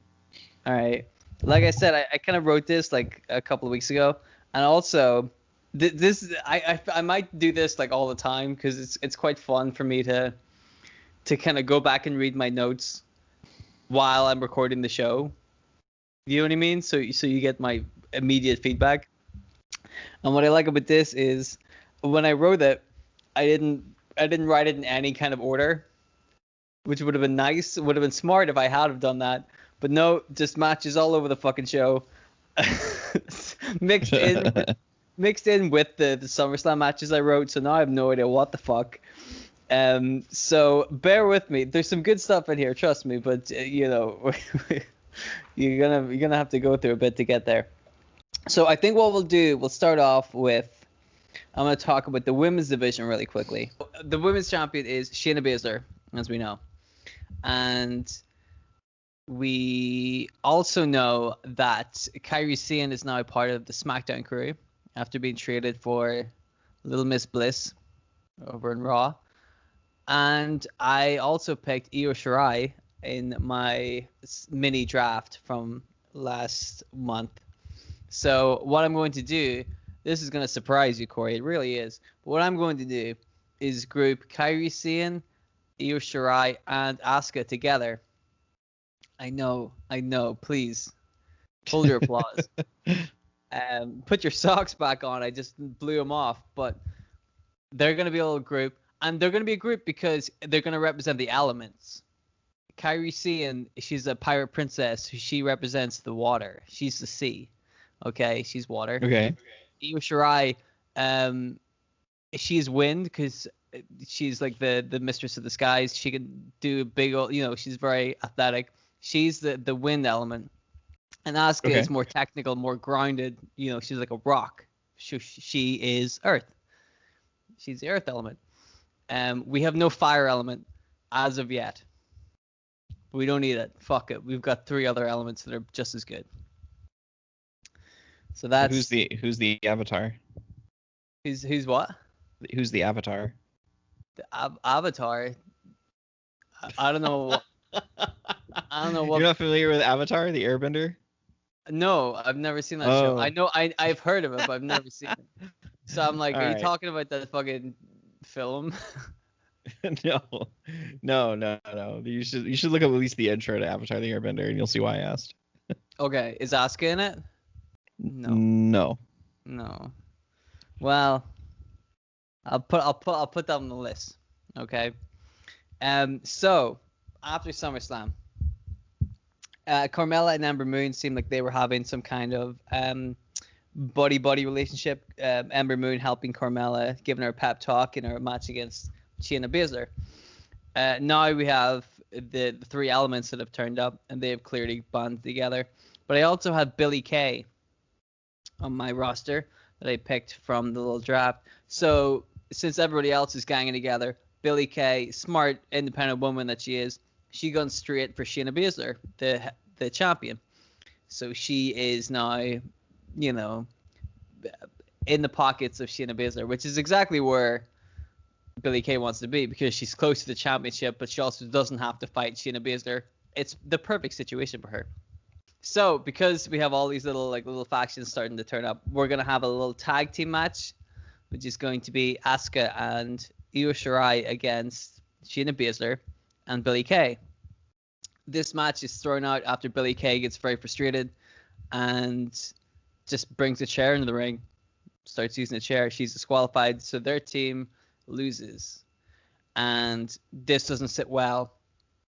All right. Like I said, I kind of wrote this like a couple of weeks ago, and also this I might do this like all the time because it's quite fun for me to kind of go back and read my notes while I'm recording the show. You know what I mean? So you get my immediate feedback. And what I like about this is when I wrote it, I didn't write it in any kind of order, which would have been nice. Would have been smart if I had have done that. But no, just matches all over the fucking show. mixed in with the SummerSlam matches I wrote. So now I have no idea what the fuck. So bear with me. There's some good stuff in here, trust me. But you're gonna have to go through a bit to get there. So I think what we'll start off with. I'm gonna talk about the women's division really quickly. The women's champion is Shayna Baszler, as we know. And we also know that Kairi Sane is now a part of the Smackdown crew after being traded for Little Miss Bliss over in Raw. And I also picked Io Shirai in my mini draft from last month. So what I'm going to do This is going to surprise you, Corey. It really is. But what I'm going to do is group Kairi Sane, Io Shirai, and Asuka together. I know. Please hold your applause. Put your socks back on. I just blew them off. But they're going to be a little group. And they're going to be a group because they're going to represent the elements. Kairi Sane, she's a pirate princess. She represents the water. She's the sea. Okay, she's water. Okay. Io Shirai, she's wind because she's like the mistress of the skies. She can do big old, she's very athletic. She's the wind element. And Asuka is more technical, more grounded. She's like a rock. She is earth. She's the earth element. We have no fire element as of yet. We don't need it. Fuck it. We've got 3 other elements that are just as good. So that's who's the avatar? Who's what? Who's the avatar? The Avatar. I don't know. I don't know what. You're not familiar with Avatar, the Airbender? No, I've never seen that show. I know I've heard of it, but I've never seen it. So I'm like, are you talking about that fucking film? No. You should look up at least the intro to Avatar, the Airbender, and you'll see why I asked. Okay, is Asuka in it? No. Well, I'll put that on the list. Okay. So after SummerSlam, Carmella and Ember Moon seemed like they were having some kind of buddy relationship. Ember Moon helping Carmella, giving her a pep talk in her match against Shayna Baszler. Now we have the 3 elements that have turned up, and they have clearly bonded together. But I also have Billie Kay on my roster that I picked from the little draft. So since everybody else is ganging together, Billie Kay, smart, independent woman that she is, she goes straight for Shayna Baszler, the champion. So she is now, in the pockets of Shayna Baszler, which is exactly where Billie Kay wants to be because she's close to the championship, but she also doesn't have to fight Shayna Baszler. It's the perfect situation for her. So because we have all these little factions starting to turn up, we're gonna have a little tag team match, which is going to be Asuka and Io Shirai against Shayna Baszler and Billie Kay. This match is thrown out after Billie Kay gets very frustrated and just brings a chair into the ring, starts using a chair. She's disqualified, so their team loses, and this doesn't sit well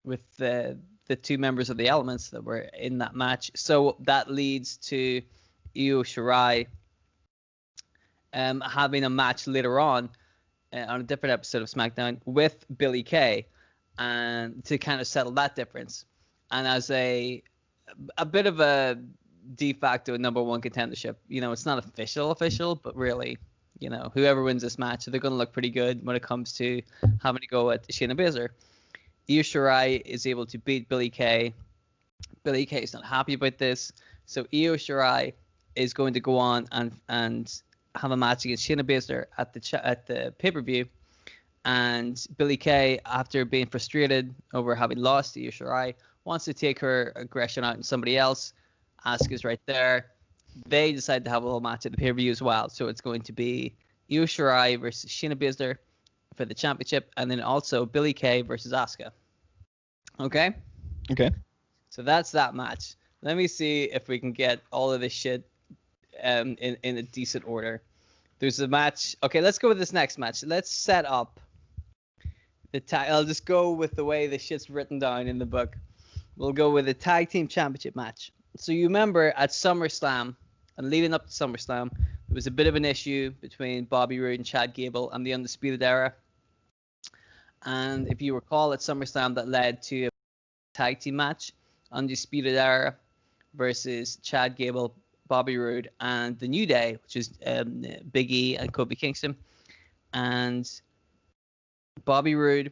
with the 2 members of the elements that were in that match. So that leads to Io Shirai having a match later on a different episode of Smackdown with Billie Kay, and to kind of settle that difference. And as a bit of a de facto number 1 contendership, it's not official, but really, whoever wins this match, they're going to look pretty good when it comes to having to go at Shayna Baszler. Io Shirai is able to beat Billie Kay. Billie Kay is not happy about this, so Io Shirai is going to go on and have a match against Shayna Baszler at the pay-per-view. And Billie Kay, after being frustrated over having lost to Io Shirai, wants to take her aggression out on somebody else. Asuka's right there. They decide to have a little match at the pay-per-view as well. So it's going to be Io Shirai versus Shayna Baszler for the championship, and then also Billie Kay versus Asuka. Okay? Okay. So that's that match. Let me see if we can get all of this shit in a decent order. There's a match. Okay, let's go with this next match. Let's set up the tag. I'll just go with the way the shit's written down in the book. We'll go with the tag team championship match. So you remember at SummerSlam and leading up to SummerSlam, there was a bit of an issue between Bobby Roode and Chad Gable and the Undisputed Era. And if you recall, at SummerSlam, that led to a tag team match, Undisputed Era versus Chad Gable, Bobby Roode, and the New Day, which is Big E and Kofi Kingston. And Bobby Roode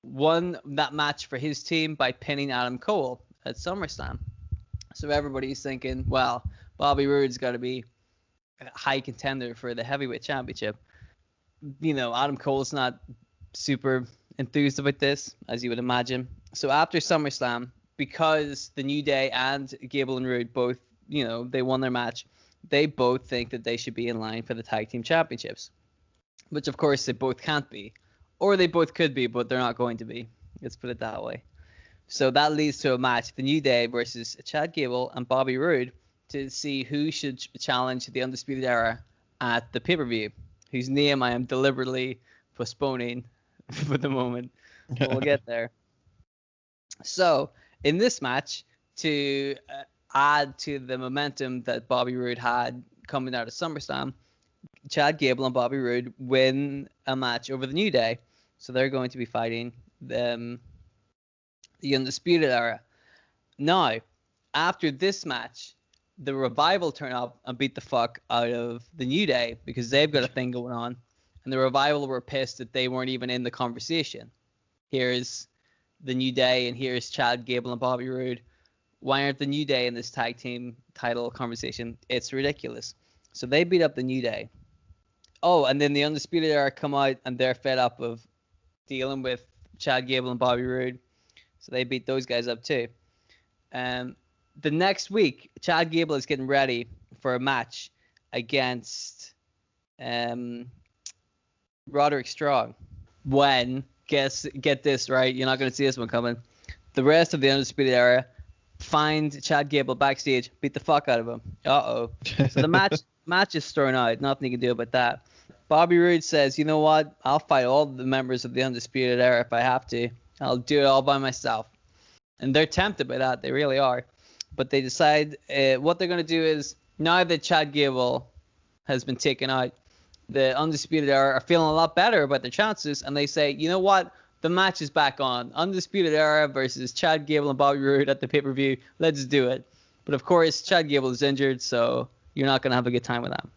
won that match for his team by pinning Adam Cole at SummerSlam. So everybody's thinking, well, Bobby Roode's got to be a high contender for the heavyweight championship. Adam Cole's not super enthused about this, as you would imagine. So after SummerSlam, because the New Day and Gable and Roode both, they won their match, they both think that they should be in line for the tag team championships, which of course they both can't be, or they both could be, but they're not going to be. Let's put it that way. So that leads to a match, The New Day versus Chad Gable and Bobby Roode, to see who should challenge the Undisputed Era at the pay-per-view, whose name I am deliberately postponing for the moment. But we'll get there. So in this match, to add to the momentum that Bobby Roode had coming out of SummerSlam, Chad Gable and Bobby Roode win a match over The New Day. So they're going to be fighting the Undisputed Era. Now, after this match, the Revival turn up and beat the fuck out of the New Day because they've got a thing going on. And the Revival were pissed that they weren't even in the conversation. Here's the New Day and here's Chad Gable and Bobby Roode. Why aren't the New Day in this tag team title conversation? It's ridiculous. So they beat up the New Day. Oh, and then the Undisputed Era come out and they're fed up of dealing with Chad Gable and Bobby Roode. So they beat those guys up too. The next week, Chad Gable is getting ready for a match against Roderick Strong. When, get this right, you're not going to see this one coming. The rest of the Undisputed Era find Chad Gable backstage, beat the fuck out of him. Uh-oh. So the match is thrown out. Nothing you can do about that. Bobby Roode says, you know what? I'll fight all the members of the Undisputed Era if I have to. I'll do it all by myself. And they're tempted by that. They really are. But they decide what they're going to do is, now that Chad Gable has been taken out, the Undisputed Era are feeling a lot better about their chances. And they say, you know what? The match is back on. Undisputed Era versus Chad Gable and Bobby Roode at the pay-per-view. Let's do it. But of course, Chad Gable is injured, so you're not going to have a good time with that.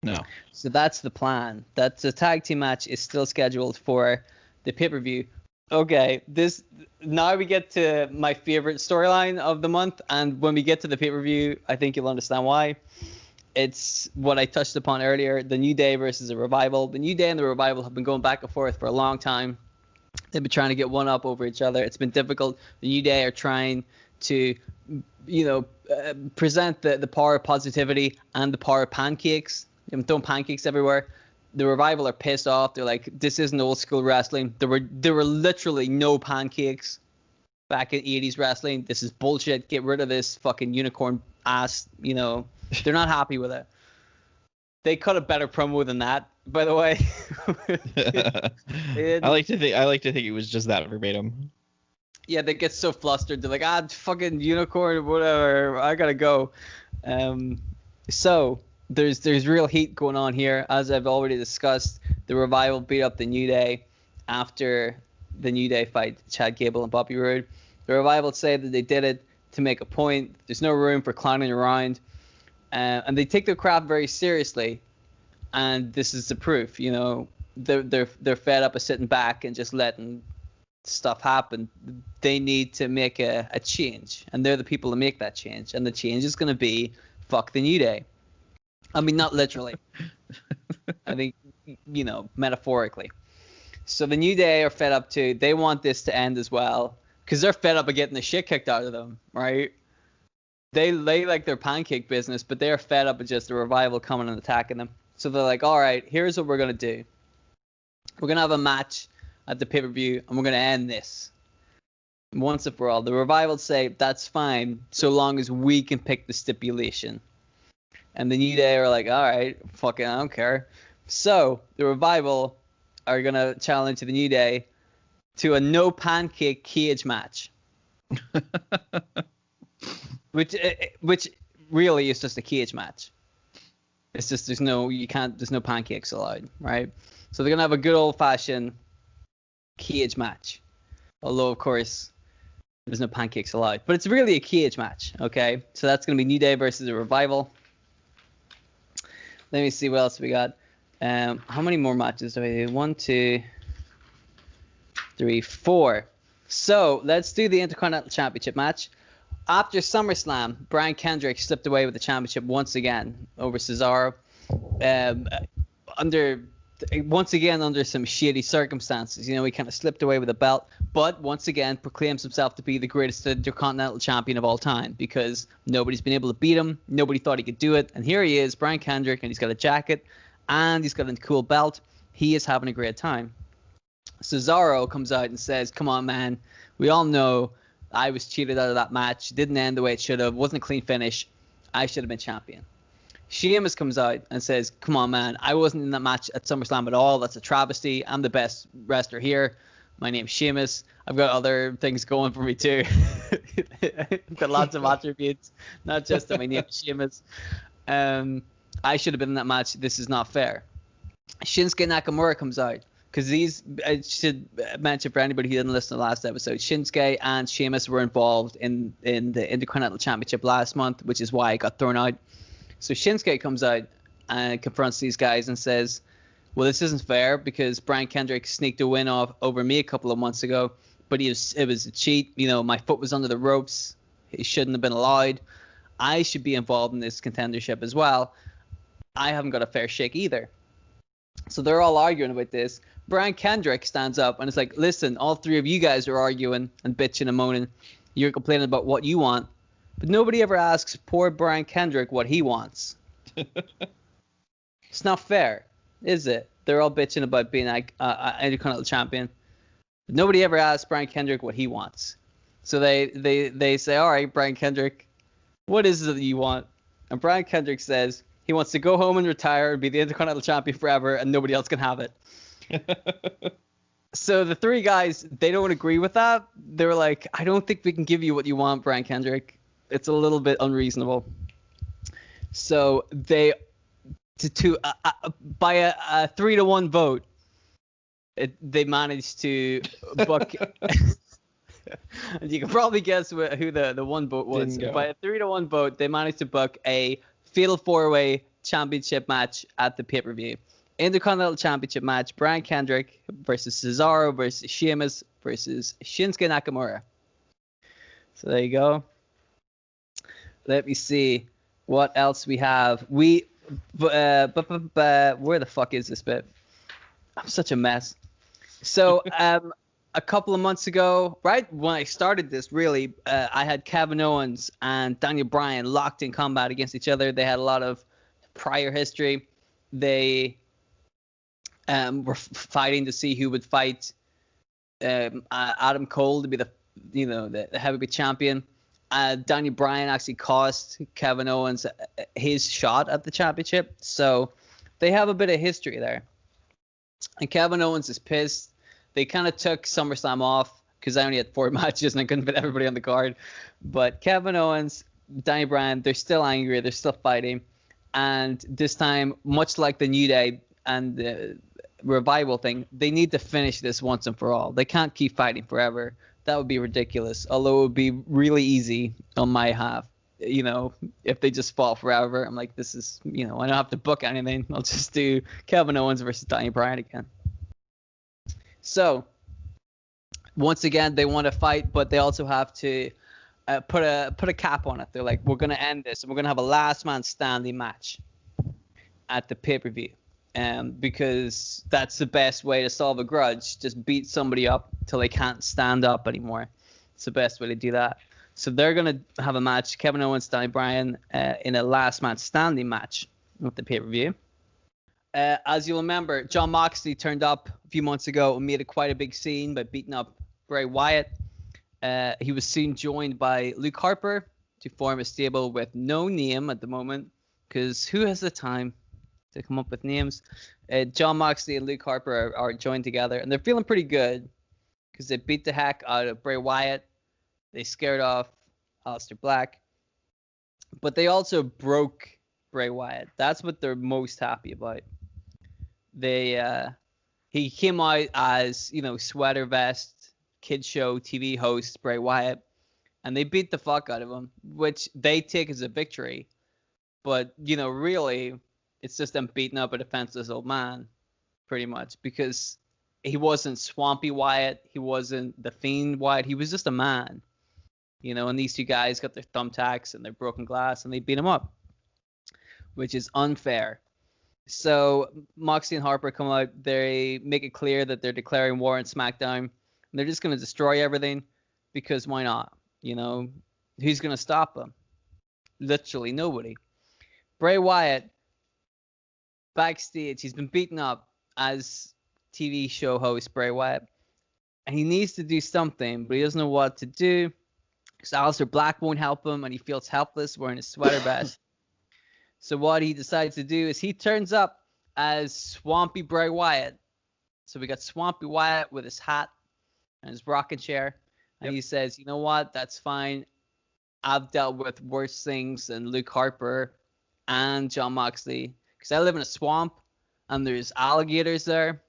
No. So that's the plan. That the tag team match is still scheduled for the pay-per-view. Okay, now we get to my favorite storyline of the month, and when we get to the pay-per-view, I think you'll understand why. It's what I touched upon earlier, the New Day versus the Revival. The New Day and the Revival have been going back and forth for a long time. They've been trying to get one up over each other. It's been difficult. The New Day are trying to, present the power of positivity and the power of pancakes. They're throwing pancakes everywhere. The Revival are pissed off. They're like, this isn't old school wrestling. There were literally no pancakes back in 80s wrestling. This is bullshit. Get rid of this fucking unicorn ass. They're not happy with it. They cut a better promo than that, by the way. I like to think it was just that verbatim. Yeah, they get so flustered. They're like, fucking unicorn, whatever. I gotta go. So there's real heat going on here. As I've already discussed, the Revival beat up the New Day after the New Day fight Chad Gable and Bobby Roode. The Revival say that they did it to make a point. There's no room for clowning around. And they take their craft very seriously. And this is the proof, they're fed up of sitting back and just letting stuff happen. They need to make a change, and they're the people to make that change. And the change is going to be fuck the New Day. I mean, not literally. I think, metaphorically. So the New Day are fed up too. They want this to end as well because they're fed up of getting the shit kicked out of them, right? They like their pancake business, but they're fed up of just the Revival coming and attacking them. So they're like, all right, here's what we're going to do. We're going to have a match at the pay-per-view, and we're going to end this once and for all. The Revival say, that's fine, so long as we can pick the stipulation. And the New Day are like, all right, fucking, I don't care. So the Revival are going to challenge the New Day to a no pancake cage match. which really is just a cage match. It's just there's no pancakes allowed, right? So they're gonna have a good old fashioned cage match. Although of course there's no pancakes allowed. But it's really a cage match, okay? So that's gonna be New Day versus the Revival. Let me see what else we got. How many more matches do we do? 1, 2, 3, 4. So let's do the Intercontinental Championship match. After SummerSlam, Brian Kendrick slipped away with the championship once again over Cesaro. Under once again under some shady circumstances. You know, he kind of slipped away with the belt, but once again proclaims himself to be the greatest Intercontinental Champion of all time because nobody's been able to beat him. Nobody thought he could do it, and here he is, Brian Kendrick, and he's got a jacket, and he's got a cool belt. He is having a great time. Cesaro comes out and says, "Come on, man. We all know I was cheated out of that match. It didn't end the way it should have. Wasn't a clean finish. I should have been champion." Sheamus comes out and says, "Come on, man. I wasn't in that match at SummerSlam at all. That's a travesty. I'm the best wrestler here. My name's Sheamus. I've got other things going for me too. I've got lots of attributes, not just that my name is Sheamus. I should have been in that match. This is not fair." Shinsuke Nakamura comes out because I should mention for anybody who didn't listen to the last episode, Shinsuke and Sheamus were involved in the Intercontinental Championship last month, which is why it got thrown out. So Shinsuke comes out and confronts these guys and says, "Well, this isn't fair because Brian Kendrick sneaked a win over me a couple of months ago, but it was a cheat. You know, my foot was under the ropes. He shouldn't have been allowed. I should be involved in this contendership as well. I haven't got a fair shake either." So they're all arguing about this. Brian Kendrick stands up and it's like, "Listen, all three of you guys are arguing and bitching and moaning. You're complaining about what you want. But nobody ever asks poor Brian Kendrick what he wants." It's not fair, is it? They're all bitching about being an Intercontinental Champion. But nobody ever asks Brian Kendrick what he wants. So they say, "All right, Brian Kendrick, what is it that you want?" And Brian Kendrick says he wants to go home and retire and be the Intercontinental Champion forever and nobody else can have it. So the three guys, they don't agree with that. They're like, "I don't think we can give you what you want, Brian Kendrick. It's a little bit unreasonable." So they, by a 3-1 vote, they managed to book. You can probably guess who the one vote was. By a 3-1 vote, they managed to book a Fatal 4-Way Championship match at the pay-per-view. Intercontinental Championship match: Brian Kendrick versus Cesaro versus Sheamus versus Shinsuke Nakamura. So there you go. Let me see what else we have. Where the fuck is this bit? I'm such a mess. So a couple of months ago, right when I started this, really, I had Kevin Owens and Daniel Bryan locked in combat against each other. They had a lot of prior history. They were fighting to see who would fight Adam Cole to be the heavyweight champion. Daniel Bryan actually cost Kevin Owens his shot at the championship, so they have a bit of history there. And Kevin Owens is pissed. They kind of took SummerSlam off because I only had 4 matches and I couldn't fit everybody on the card. But Kevin Owens, Daniel Bryan, they're still angry. They're still fighting. And this time, much like the New Day and the Revival thing, they need to finish this once and for all. They can't keep fighting forever. That would be ridiculous. Although it would be really easy on my half. You know, if they just fought forever, I'm like, this is, I don't have to book anything. I'll just do Kevin Owens versus Daniel Bryan again. So, once again, they want to fight, but they also have to put a cap on it. They're like, we're going to end this, and we're going to have a last man standing match at the pay-per-view. Because that's the best way to solve a grudge. Just beat somebody up till they can't stand up anymore. It's the best way to do that. So they're going to have a match, Kevin Owens, Daniel Bryan, in a last man standing match with the pay-per-view. As you'll remember, Jon Moxley turned up a few months ago and made quite a big scene by beating up Bray Wyatt. He was soon joined by Luke Harper to form a stable with no name at the moment, because who has the time to come up with names? Jon Moxley and Luke Harper are joined together, and they're feeling pretty good because they beat the heck out of Bray Wyatt. They scared off Aleister Black, but they also broke Bray Wyatt. That's what they're most happy about. He came out as, sweater vest, kid show TV host Bray Wyatt, and they beat the fuck out of him, which they take as a victory. But, really, it's just them beating up a defenseless old man, pretty much, because he wasn't Swampy Wyatt, he wasn't the Fiend Wyatt, he was just a man. And these two guys got their thumbtacks and their broken glass, and they beat him up, which is unfair. So Moxley and Harper come out. They make it clear that they're declaring war on SmackDown. And they're just going to destroy everything because why not? You know, who's going to stop them? Literally nobody. Bray Wyatt, backstage, he's been beaten up as TV show host Bray Wyatt. And he needs to do something, but he doesn't know what to do. Because Aleister Black won't help him, and he feels helpless wearing his sweater vest. So what he decides to do is he turns up as Swampy Bray Wyatt. So we got Swampy Wyatt with his hat and his rocking chair. And he says, you know what? That's fine. I've dealt with worse things than Luke Harper and Jon Moxley. Because I live in a swamp, and there's alligators there,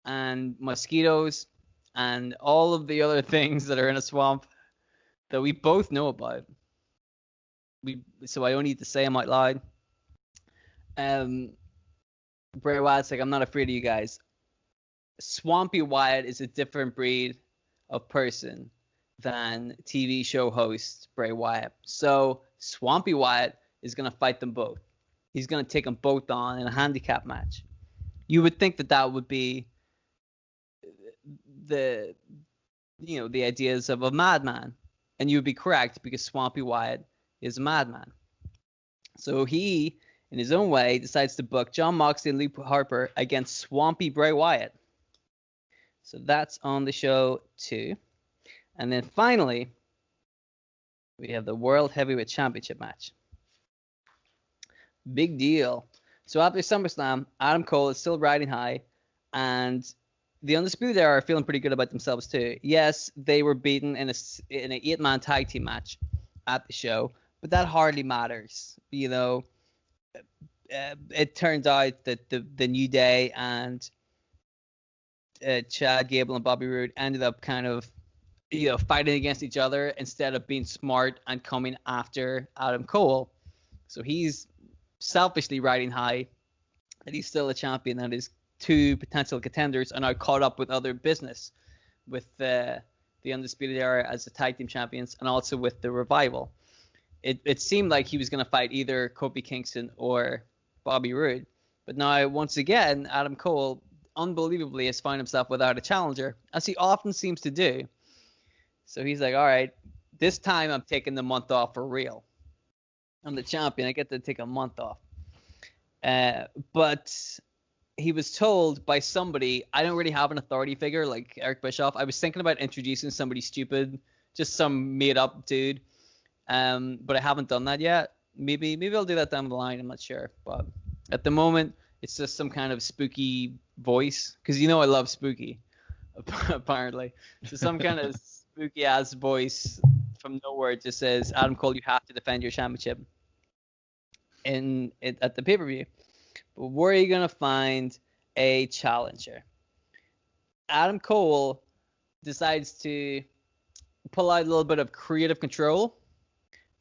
and mosquitoes, and all of the other things that are in a swamp that we both know about. So I don't need to say them out loud. Bray Wyatt's like, I'm not afraid of you guys. Swampy Wyatt is a different breed of person than TV show host Bray Wyatt. So Swampy Wyatt is going to fight them both. He's going to take them both on in a handicap match. You would think that would be the ideas of a madman. And you would be correct because Swampy Wyatt is a madman. So he, in his own way, decides to book Jon Moxley and Luke Harper against Swampy Bray Wyatt. So that's on the show too. And then finally, we have the World Heavyweight Championship match. Big deal. So after SummerSlam, Adam Cole is still riding high, and the Undisputed Era are feeling pretty good about themselves too. Yes, they were beaten in an 8-man tag team match at the show, but that hardly matters. You know, it turns out that the New Day and Chad Gable and Bobby Roode ended up kind of, fighting against each other instead of being smart and coming after Adam Cole. So he's selfishly riding high that he's still a champion, and his two potential contenders are now caught up with other business, with the Undisputed Era as the tag team champions, and also with the Revival. It seemed like he was going to fight either Kofi Kingston or Bobby Roode, but now once again Adam Cole unbelievably has found himself without a challenger, as he often seems to do. So he's like, all right, this time I'm taking the month off for real. I'm the champion. I get to take a month off. But he was told by somebody, I don't really have an authority figure like Eric Bischoff. I was thinking about introducing somebody stupid, just some made up dude. But I haven't done that yet. Maybe I'll do that down the line. I'm not sure. But at the moment, it's just some kind of spooky voice. Because I love spooky, apparently. So some kind of spooky ass voice from nowhere just says, Adam Cole, you have to defend your championship at the pay-per-view. But where are you going to find a challenger? Adam Cole decides to pull out a little bit of creative control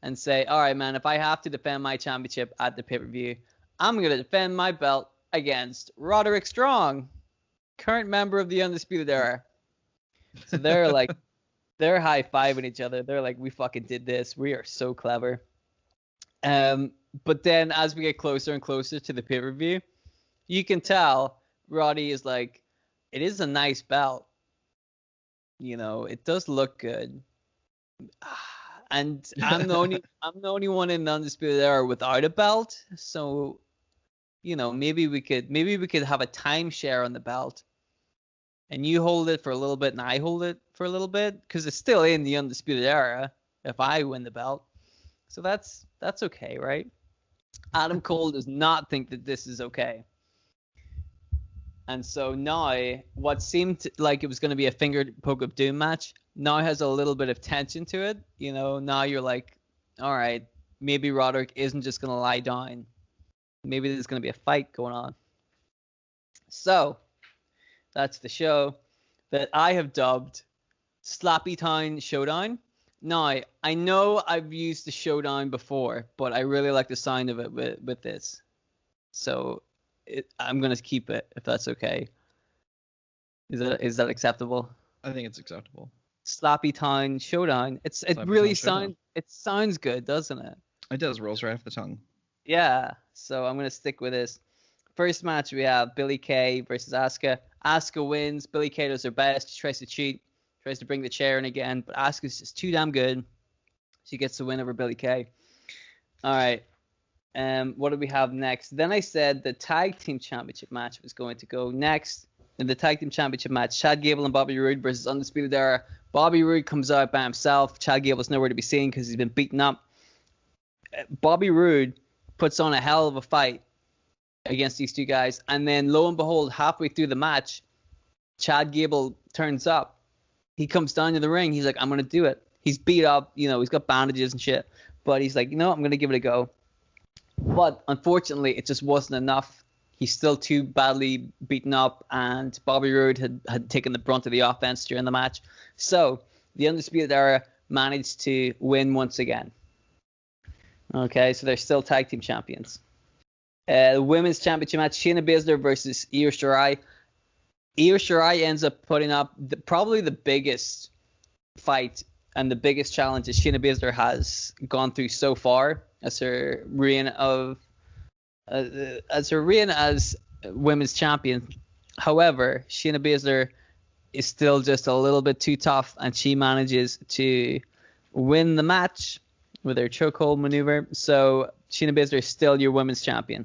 and say, all right, man, if I have to defend my championship at the pay-per-view, I'm going to defend my belt against Roderick Strong, current member of the Undisputed Era. So they're like, they're high-fiving each other. They're like, we fucking did this. We are so clever. But then as we get closer and closer to the pay-per-view, you can tell Roddy is like, it is a nice belt. It does look good. And I'm the only one in the Undisputed Era without a belt. So, maybe we could have a timeshare on the belt. And you hold it for a little bit and I hold it for a little bit, because it's still in the Undisputed Era if I win the belt. So that's okay, right? Adam Cole does not think that this is okay. And so now what seemed like it was going to be a finger poke of doom match now has a little bit of tension to it. Now you're like, all right, maybe Roderick isn't just going to lie down. Maybe there's going to be a fight going on. So that's the show that I have dubbed Slappytown Showdown. Now, I know I've used the Showdown before, but I really like the sound of it with this. So I'm going to keep it, if that's okay. Is that acceptable? I think it's acceptable. Slappytown Showdown. It sounds good, doesn't it? It does. Rolls right off the tongue. Yeah. So I'm going to stick with this. first match we have Billie Kay versus Asuka. Asuka wins. Billie Kay does her best. She tries to cheat, tries to bring the chair in again, but Asuka's just too damn good. She gets the win over Billie Kay. All right. What do we have next? Then I said the tag team championship match was going to go next. In the tag team championship match, Chad Gable and Bobby Roode versus Undisputed Era. Bobby Roode comes out by himself. Chad Gable's nowhere to be seen because he's been beaten up. Bobby Roode puts on a hell of a fight against these two guys, and then lo and behold, halfway through the match, Chad Gable turns up. He comes down to the ring. He's like, I'm going to do it. He's beat up, he's got bandages and shit, but he's like, I'm going to give it a go. But unfortunately, it just wasn't enough. He's still too badly beaten up, and Bobby Roode had taken the brunt of the offense during the match. So the Undisputed Era managed to win once again. Okay, so they're still tag team champions. The women's championship match, Shayna Baszler versus Io Shirai. Io Shirai ends up putting up probably the biggest fight and the biggest challenge that Shayna Baszler has gone through so far as her reign as women's champion. However, Shayna Baszler is still just a little bit too tough, and she manages to win the match with her chokehold maneuver. So Shayna Baszler is still your women's champion.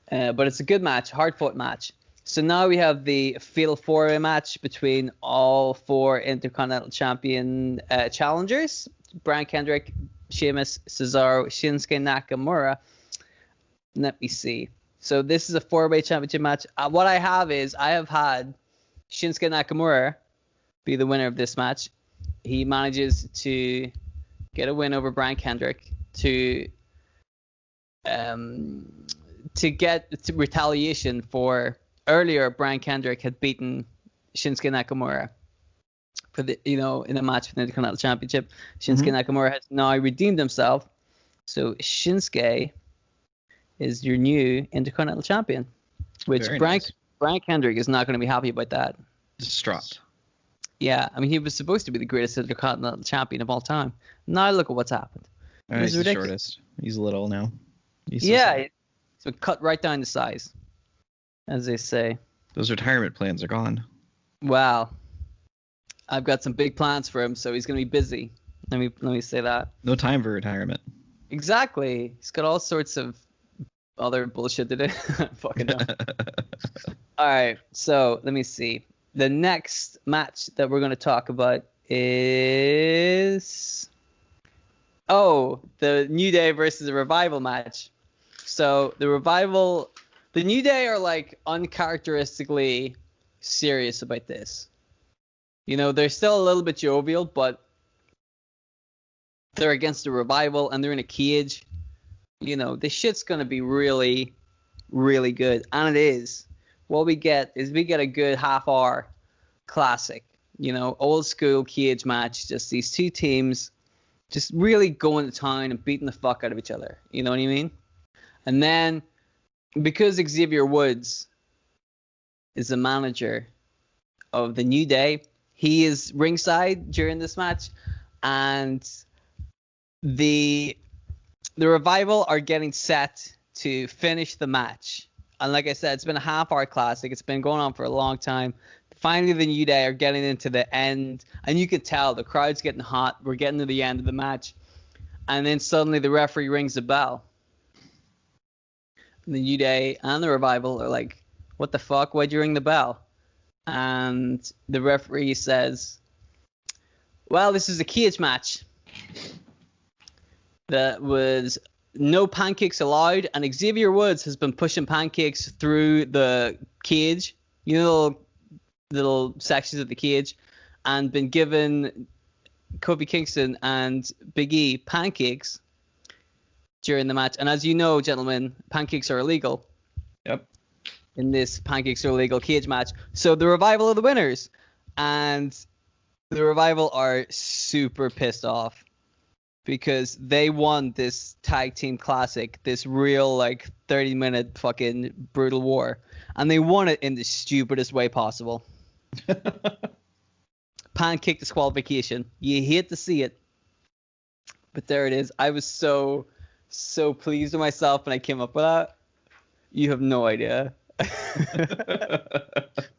But it's a good match, hard-fought match. So now we have the Fatal 4-Way match between all four Intercontinental Champion challengers. Brian Kendrick, Sheamus, Cesaro, Shinsuke Nakamura. Let me see. So this is a 4-way championship match. What I have had Shinsuke Nakamura be the winner of this match. He manages to get a win over Brian Kendrick to get retaliation for earlier. Brian Kendrick had beaten Shinsuke Nakamura for the in a match for the Intercontinental Championship. Shinsuke Nakamura has now redeemed himself, so Shinsuke is your new Intercontinental Champion, which Brian Kendrick is not going to be happy about that. Distraught. Yeah, I mean, he was supposed to be the greatest Intercontinental Champion of all time. Now look at what's happened. He's the shortest. He's little now. He's been cut right down to size, as they say. Those retirement plans are gone. Wow. I've got some big plans for him, so he's going to be busy. Let me say that. No time for retirement. Exactly. He's got all sorts of other bullshit to do. Fucking hell. All right, so let me see. The next match that we're going to talk about is the New Day versus the Revival match. So the New Day are like uncharacteristically serious about this. They're still a little bit jovial, but they're against the Revival and they're in a cage. This shit's going to be really, really good. And it is. What we get is a good half-hour classic, old school cage match. Just these two teams just really going to town and beating the fuck out of each other. You know what I mean? And then, because Xavier Woods is the manager of the New Day, he is ringside during this match, and the Revival are getting set to finish the match. And like I said, it's been a half-hour classic. It's been going on for a long time. Finally, the New Day are getting into the end, and you can tell the crowd's getting hot. We're getting to the end of the match, and then suddenly the referee rings the bell. The New Day and the Revival are like, "What the fuck? Why'd you ring the bell?" And the referee says, "Well, this is a cage match. That was no pancakes allowed, and Xavier Woods has been pushing pancakes through the cage, little sections of the cage, and been given Kofi Kingston and Big E pancakes during the match. And as you know, gentlemen, pancakes are illegal. Yep. In this pancakes are illegal cage match. So the Revival are the winners, and the Revival are super pissed off because they won this tag team classic, this real 30-minute fucking brutal war, and they won it in the stupidest way possible. Pancake disqualification. You hate to see it, but there it is. I was so pleased with myself when I came up with that. You have no idea.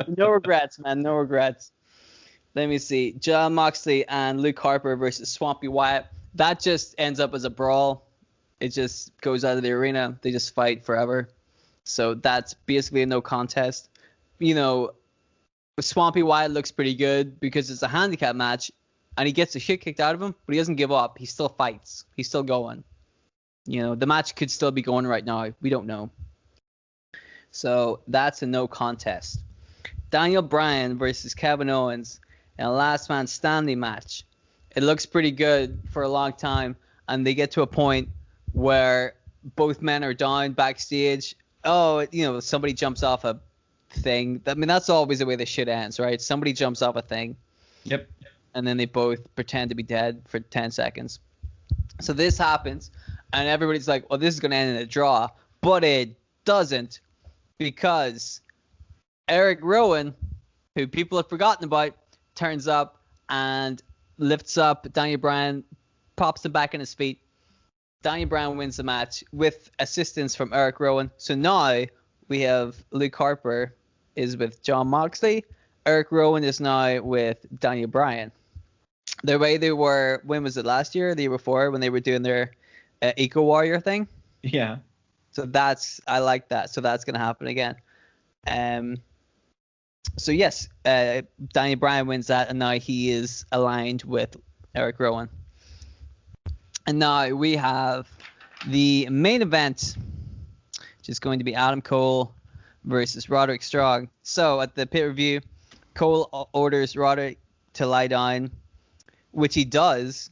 No regrets, man. No regrets. Let me see. Jon Moxley and Luke Harper versus Swampy Wyatt. That just ends up as a brawl. It just goes out of the arena. They just fight forever. So that's basically a no contest. You know, Swampy Wyatt looks pretty good because it's a handicap match, and he gets the shit kicked out of him, but he doesn't give up. He still fights. He's still going. You know, the match could still be going right now. We don't know. So that's a no contest. Daniel Bryan versus Kevin Owens in a last man standing match. It looks pretty good for a long time, and they get to a point where both men are down backstage. Oh, you know, somebody jumps off a thing. I mean, that's always the way this shit ends, right? Somebody jumps off a thing. Yep. And then they both pretend to be dead for 10 seconds. So this happens, and everybody's like, well, this is going to end in a draw. But it doesn't, because Eric Rowan, who people have forgotten about, turns up and lifts up Daniel Bryan, pops him back on his feet. Daniel Bryan wins the match with assistance from Eric Rowan. So now we have Luke Harper is with Jon Moxley. Eric Rowan is now with Daniel Bryan. The way they were, when was it, last year, the year before, when they were doing their Eco Warrior thing? Yeah. So I like that. So that's going to happen again. So yes, Daniel Bryan wins that, and now he is aligned with Eric Rowan. And now we have the main event, which is going to be Adam Cole versus Roderick Strong. So at the pay-per-view, Cole orders Roderick to lie down, which he does,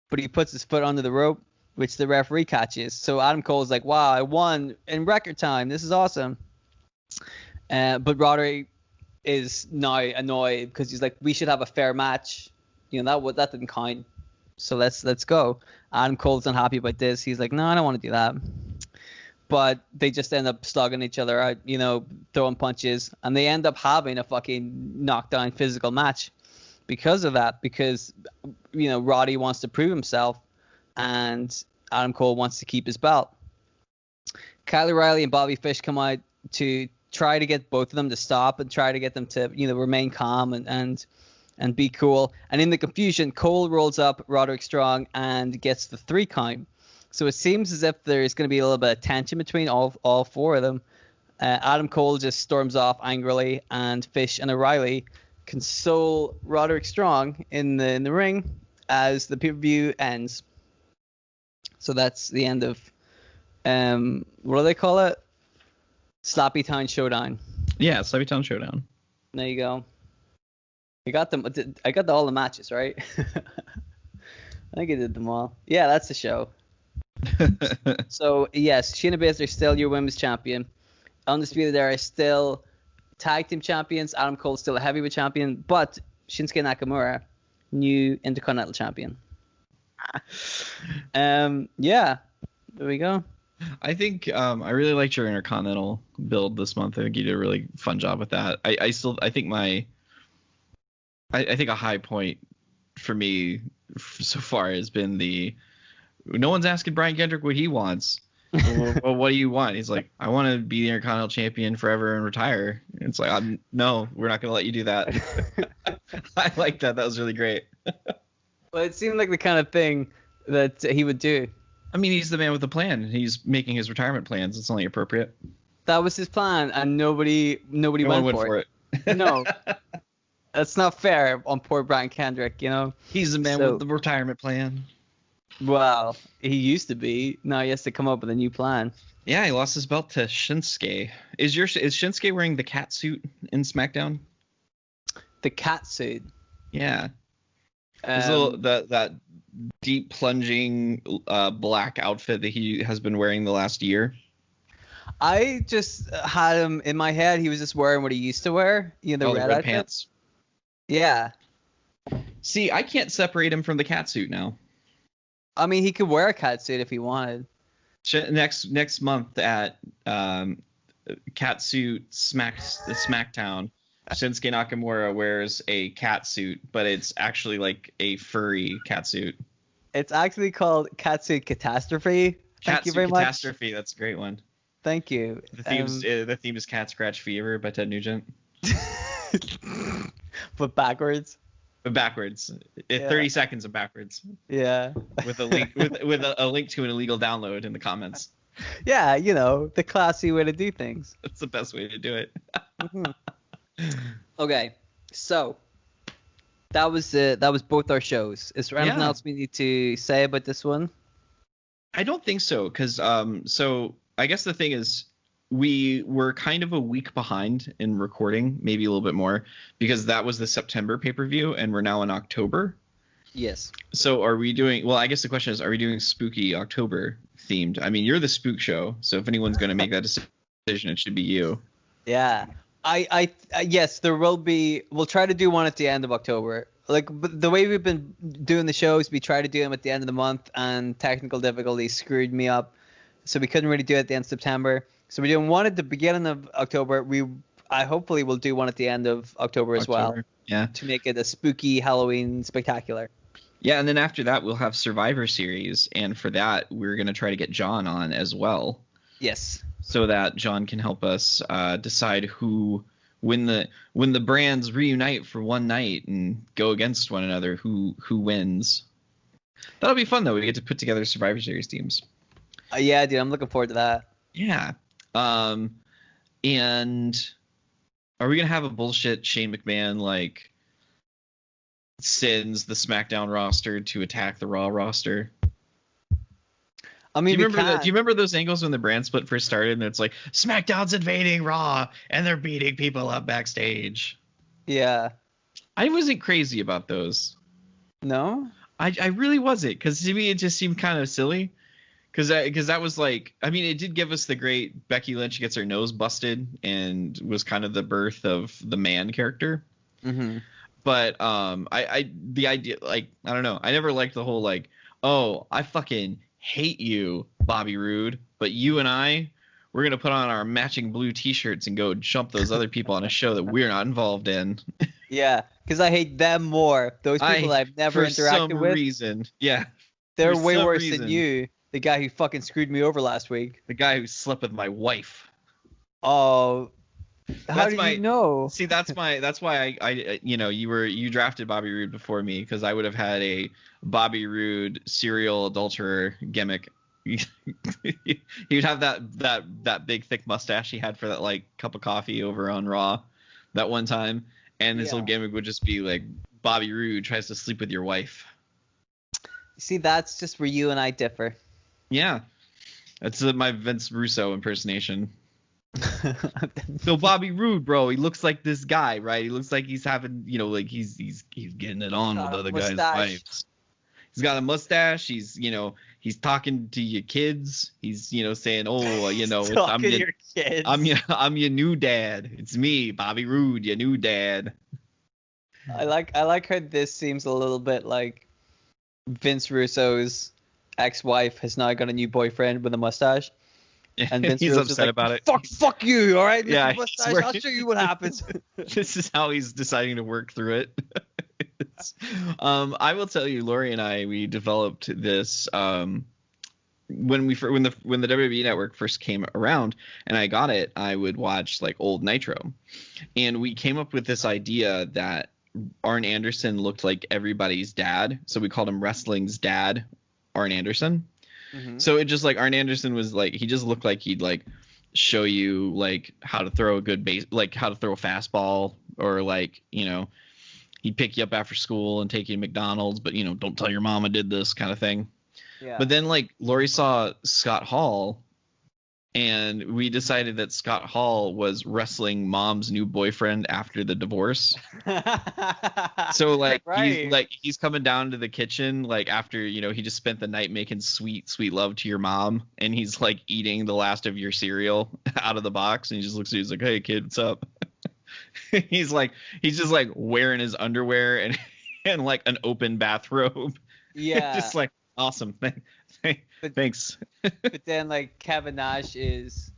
but he puts his foot under the rope, which the referee catches. So Adam Cole's like, wow, I won in record time. This is awesome. But Roderick is now annoyed because he's like, we should have a fair match. You know, that didn't count. So let's go. Adam Cole's unhappy about this. He's like, no, I don't want to do that. But they just end up slugging each other out, you know, throwing punches, and they end up having a fucking knockdown physical match because of that. Because, you know, Roddy wants to prove himself, and Adam Cole wants to keep his belt. Kyle O'Reilly and Bobby Fish come out to try to get both of them to stop and try to get them to, you know, remain calm and be cool. And in the confusion, Cole rolls up Roderick Strong and gets the 3 count. So it seems as if there's going to be a little bit of tension between all 4 of them. Adam Cole just storms off angrily, and Fish and O'Reilly console Roderick Strong in the ring as the pay-per-view ends. So that's the end of what do they call it? Slappytown Showdown. Yeah, Slappytown Showdown. There you go. I got them. I got all the matches, right? I think I did them all. Yeah, that's the show. So yes, Shayna Baszler is still your women's champion. Undisputed Era is still tag team champions. Adam Cole is still a heavyweight champion, but Shinsuke Nakamura, new Intercontinental champion. Yeah, there we go. I think I really liked your Intercontinental build this month. I think you did a really fun job with that. I think a high point for me so far has been no one's asking Brian Kendrick what he wants. Well, what do you want? He's like, I want to be the Intercontinental champion forever and retire. And it's like, no, we're not going to let you do that. I like that. That was really great. Well, it seemed like the kind of thing that he would do. I mean, he's the man with the plan. He's making his retirement plans. It's only appropriate. That was his plan, and nobody went for it. No. That's not fair on poor Brian Kendrick, you know? He's the man with the retirement plan. Well, he used to be. Now he has to come up with a new plan. Yeah, he lost his belt to Shinsuke. Is Shinsuke wearing the cat suit in Smackdown? The cat suit? Yeah. That deep plunging black outfit that he has been wearing the last year. I just had him in my head. He was just wearing what he used to wear. You know, the red pants. Yeah. See, I can't separate him from the cat suit now. I mean, he could wear a cat suit if he wanted. Next month at cat suit Smackdown, Shinsuke Nakamura wears a cat suit, but it's actually like a furry cat suit. It's actually called Catsuit Catastrophe. Thank you very much. Catastrophe, that's a great one. Thank you. The theme is Cat Scratch Fever by Ted Nugent. But backwards. But backwards. 30 seconds of backwards. Yeah. With a link with a link to an illegal download in the comments. Yeah, the classy way to do things. That's the best way to do it. Okay, so that was both our shows. Is there anything else we need to say about this one? I don't think so, because so I guess the thing is we were kind of a week behind in recording, maybe a little bit more, because that was the September pay-per-view and we're now in October. Yes. So are we doing, well, I guess the question is, are we doing spooky October themed? I mean, you're the spook show, so if anyone's going to make that decision, it should be you. Yeah. Yes, there will be, we'll try to do one at the end of October. Like, the way we've been doing the shows, we try to do them at the end of the month, and technical difficulties screwed me up. So we couldn't really do it at the end of September. So we're doing one at the beginning of October. I hopefully will do one at the end of October as well. Yeah. To make it a spooky Halloween spectacular. Yeah, and then after that we'll have Survivor Series, and for that we're going to try to get John on as well. Yes. So that John can help us decide who, when the brands reunite for one night and go against one another, who wins. That'll be fun though. We get to put together Survivor Series teams. Yeah, dude, I'm looking forward to that. Yeah. And are we gonna have a bullshit Shane McMahon like sends the SmackDown roster to attack the Raw roster? I mean, do you remember those angles when the brand split first started and it's like SmackDown's invading Raw and they're beating people up backstage? Yeah. I wasn't crazy about those. No? I really wasn't, because to me it just seemed kind of silly. Because that was like, I mean, it did give us the great Becky Lynch gets her nose busted and was kind of the birth of the man character. Mm-hmm. But the idea, like, I don't know, I never liked the whole like, oh, I fucking hate you, Bobby Roode, but you and we're gonna put on our matching blue T-shirts and go jump those other people on a show that we're not involved in. Yeah, because I hate them more. Those people I've never interacted with. For some reason, yeah. They're way worse than you. The guy who fucking screwed me over last week. The guy who slept with my wife. Oh, how do you know? See, that's why I you drafted Bobby Roode before me, because I would have had a Bobby Roode serial adulterer gimmick. He would have that big thick mustache he had for that like cup of coffee over on Raw that one time, and his whole gimmick would just be like Bobby Roode tries to sleep with your wife. See, that's just where you and I differ. Yeah, that's my Vince Russo impersonation. So Bobby Roode, bro, he looks like this guy, right? He looks like he's having, like he's getting it on with other guys' wives. He's got a mustache. He's talking to your kids. He's saying, oh, I'm your new dad. It's me, Bobby Roode, your new dad. I like how this seems a little bit like Vince Russo's ex-wife has now got a new boyfriend with a mustache, and Vince he's Russo's upset about it. Fuck you, all right? Yeah, mustache, I'll show you what happens. This is how he's deciding to work through it. I will tell you, Lori and we developed this when the WWE Network first came around, and I got it. I would watch like old Nitro, and we came up with this idea that Arn Anderson looked like everybody's dad, so we called him Wrestling's Dad, Arn Anderson. Mm-hmm. So it just like Arn Anderson was like, he just looked like he'd like show you like how to throw a good base, like how to throw a fastball, or like he'd pick you up after school and take you to McDonald's, but don't tell your mom I did this kind of thing. Yeah. But then like Lori saw Scott Hall, and we decided that Scott Hall was Wrestling Mom's new boyfriend after the divorce. So like right. he's coming down to the kitchen like after he just spent the night making sweet love to your mom, and he's like eating the last of your cereal out of the box, and he just looks at you, he's like, hey kid, what's up? he's just like wearing his underwear and like an open bathrobe. Yeah. Just like awesome. Thanks. But then like Kevin Nash is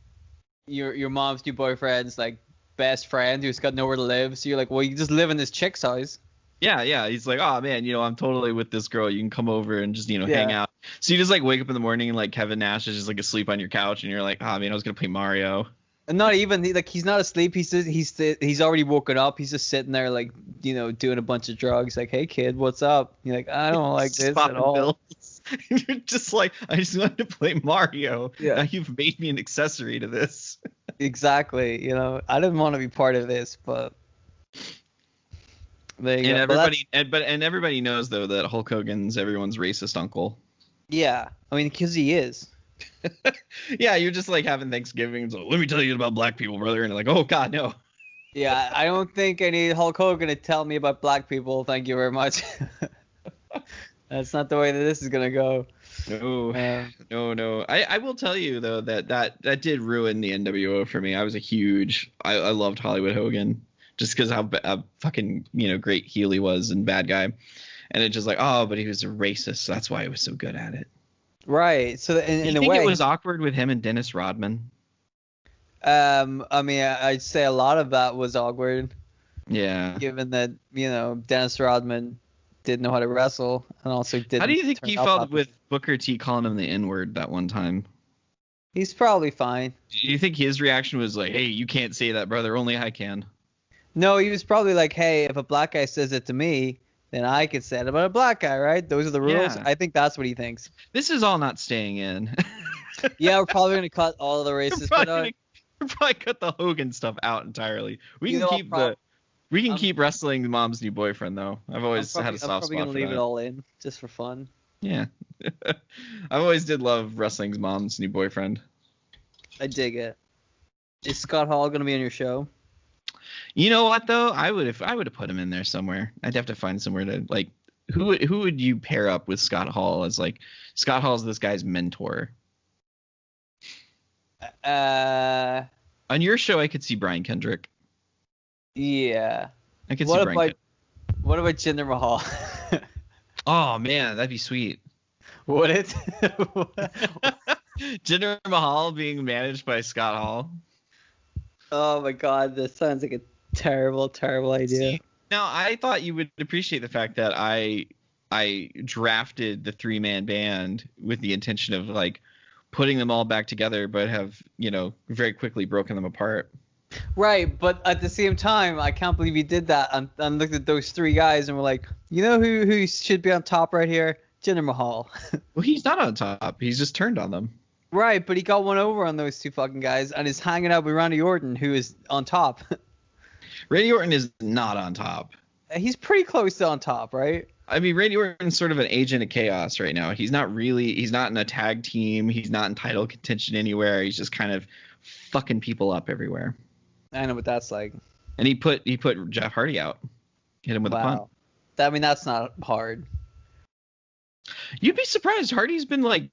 your mom's new boyfriend's like best friend who's got nowhere to live. So you're like, well, you just live in this chick's house. Yeah. He's like, oh man, I'm totally with this girl. You can come over and just hang out. So you just like wake up in the morning and like Kevin Nash is just like asleep on your couch and you're like, oh man, I was gonna play Mario. And not even like he's not asleep. He's already woken up. He's just sitting there like doing a bunch of drugs. Like, hey kid, what's up? You're like, I don't like this at all. Bills. You're just like, I just wanted to play Mario. Yeah. Now you've made me an accessory to this. Exactly. I didn't want to be part of this, but there you And go. everybody knows though that Hulk Hogan's everyone's racist uncle. Yeah, I mean, because he is. Yeah, you're just like having Thanksgiving. So let me tell you about black people, brother. And you're like, oh God, no. Yeah, I don't think I need Hulk Hogan to tell me about black people. Thank you very much. That's not the way that this is gonna go. No. I will tell you though that did ruin the NWO for me. I loved Hollywood Hogan just because how fucking great heel he was and bad guy, and it's just like, oh, but he was a racist, so that's why he was so good at it. Right. So in a think way, it was awkward with him and Dennis Rodman. I mean, I'd say a lot of that was awkward. Yeah. Given that Dennis Rodman didn't know how to wrestle and also didn't. How do you think he felt with Booker T calling him the N-word that one time? He's probably fine. Do you think his reaction was like, hey, you can't say that, brother, only I can? No, he was probably like, hey, if a black guy says it to me, then I could say it about a black guy, right? Those are the rules. Yeah. I think that's what he thinks. This is all not staying in. Yeah, we're probably gonna cut all of the racist. We're probably cut the Hogan stuff out entirely. We can keep wrestling Mom's New Boyfriend though. I've always had a soft spot for that. I'm probably gonna leave it all in just for fun. Yeah. I've always did love wrestling's Mom's New Boyfriend. I dig it. Is Scott Hall gonna be on your show? You know what though? I would have put him in there somewhere. I'd have to find somewhere to like. Who would you pair up with Scott Hall as like Scott Hall's this guy's mentor? On your show, I could see Brian Kendrick. Yeah. I could see Brian Kendrick. What about Jinder Mahal? Oh man, that'd be sweet. Would it? Jinder Mahal being managed by Scott Hall. Oh my God, this sounds like a terrible, terrible idea. See, now I thought you would appreciate the fact that I drafted the 3-man band with the intention of like putting them all back together, but have very quickly broken them apart. Right, but at the same time, I can't believe you did that and looked at those 3 guys and were like, who should be on top right here? Jinder Mahal. Well, he's not on top. He's just turned on them. Right, but he got one over on those 2 fucking guys and is hanging out with Randy Orton, who is on top. Randy Orton is not on top. He's pretty close to on top, right? I mean, Randy Orton's sort of an agent of chaos right now. He's not in a tag team. He's not in title contention anywhere. He's just kind of fucking people up everywhere. I know what that's like. And he put Jeff Hardy out. Hit him with a punt. I mean, that's not hard. You'd be surprised. Hardy's been like,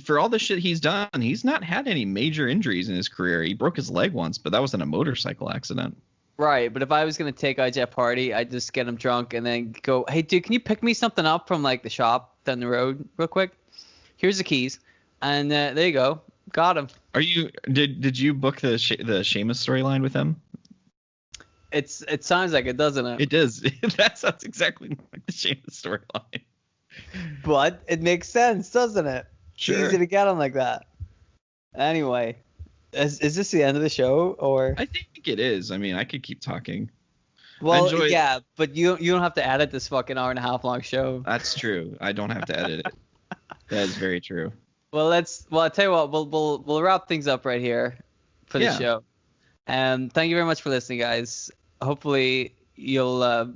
for all the shit he's done, he's not had any major injuries in his career. He broke his leg once, but that was in a motorcycle accident. Right, but if I was going to take out Jeff Hardy, I'd just get him drunk and then go, hey, dude, can you pick me something up from, like, the shop down the road real quick? Here's the keys. And there you go. Got him. Did you book the Sheamus storyline with him? It sounds like it, doesn't it? It does. That sounds exactly like the Sheamus storyline. But it makes sense, doesn't it? Sure. It's easy to get him like that. Anyway. Is this the end of the show, or? I think it is. I mean, I could keep talking. Well, yeah, but you don't have to edit this fucking hour and a half long show. That's true. I don't have to edit it. That is very true. Well, I'll tell you what. We'll wrap things up right here for the show. And thank you very much for listening, guys. Hopefully you'll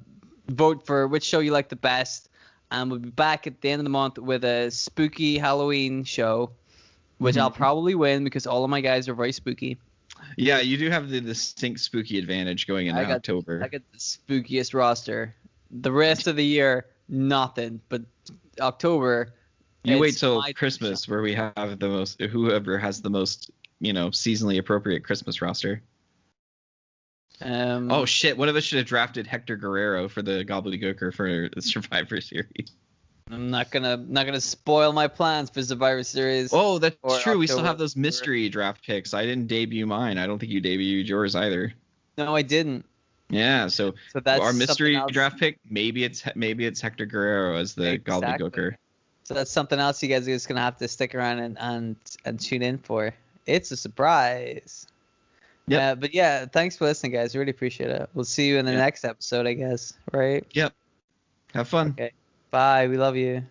vote for which show you like the best, and we'll be back at the end of the month with a spooky Halloween show. Which I'll probably win because all of my guys are very spooky. Yeah, you do have the distinct spooky advantage going into October. I got the spookiest roster. The rest of the year, nothing. But October. You wait till Christmas where we have the most. Whoever has the most, seasonally appropriate Christmas roster. Oh shit! One of us should have drafted Hector Guerrero for the Gobbledygooker for the Survivor Series. I'm not gonna spoil my plans for Survivor Series. Oh, that's true. October. We still have those mystery draft picks. I didn't debut mine. I don't think you debuted yours either. No, I didn't. Yeah, so that's our mystery draft pick. Maybe it's Hector Guerrero as the Gobbledygooker. So that's something else you guys are just gonna have to stick around and tune in for. It's a surprise. Yep. But yeah, thanks for listening, guys. Really appreciate it. We'll see you in the next episode, I guess. Right? Yep. Have fun. Okay. Bye. We love you.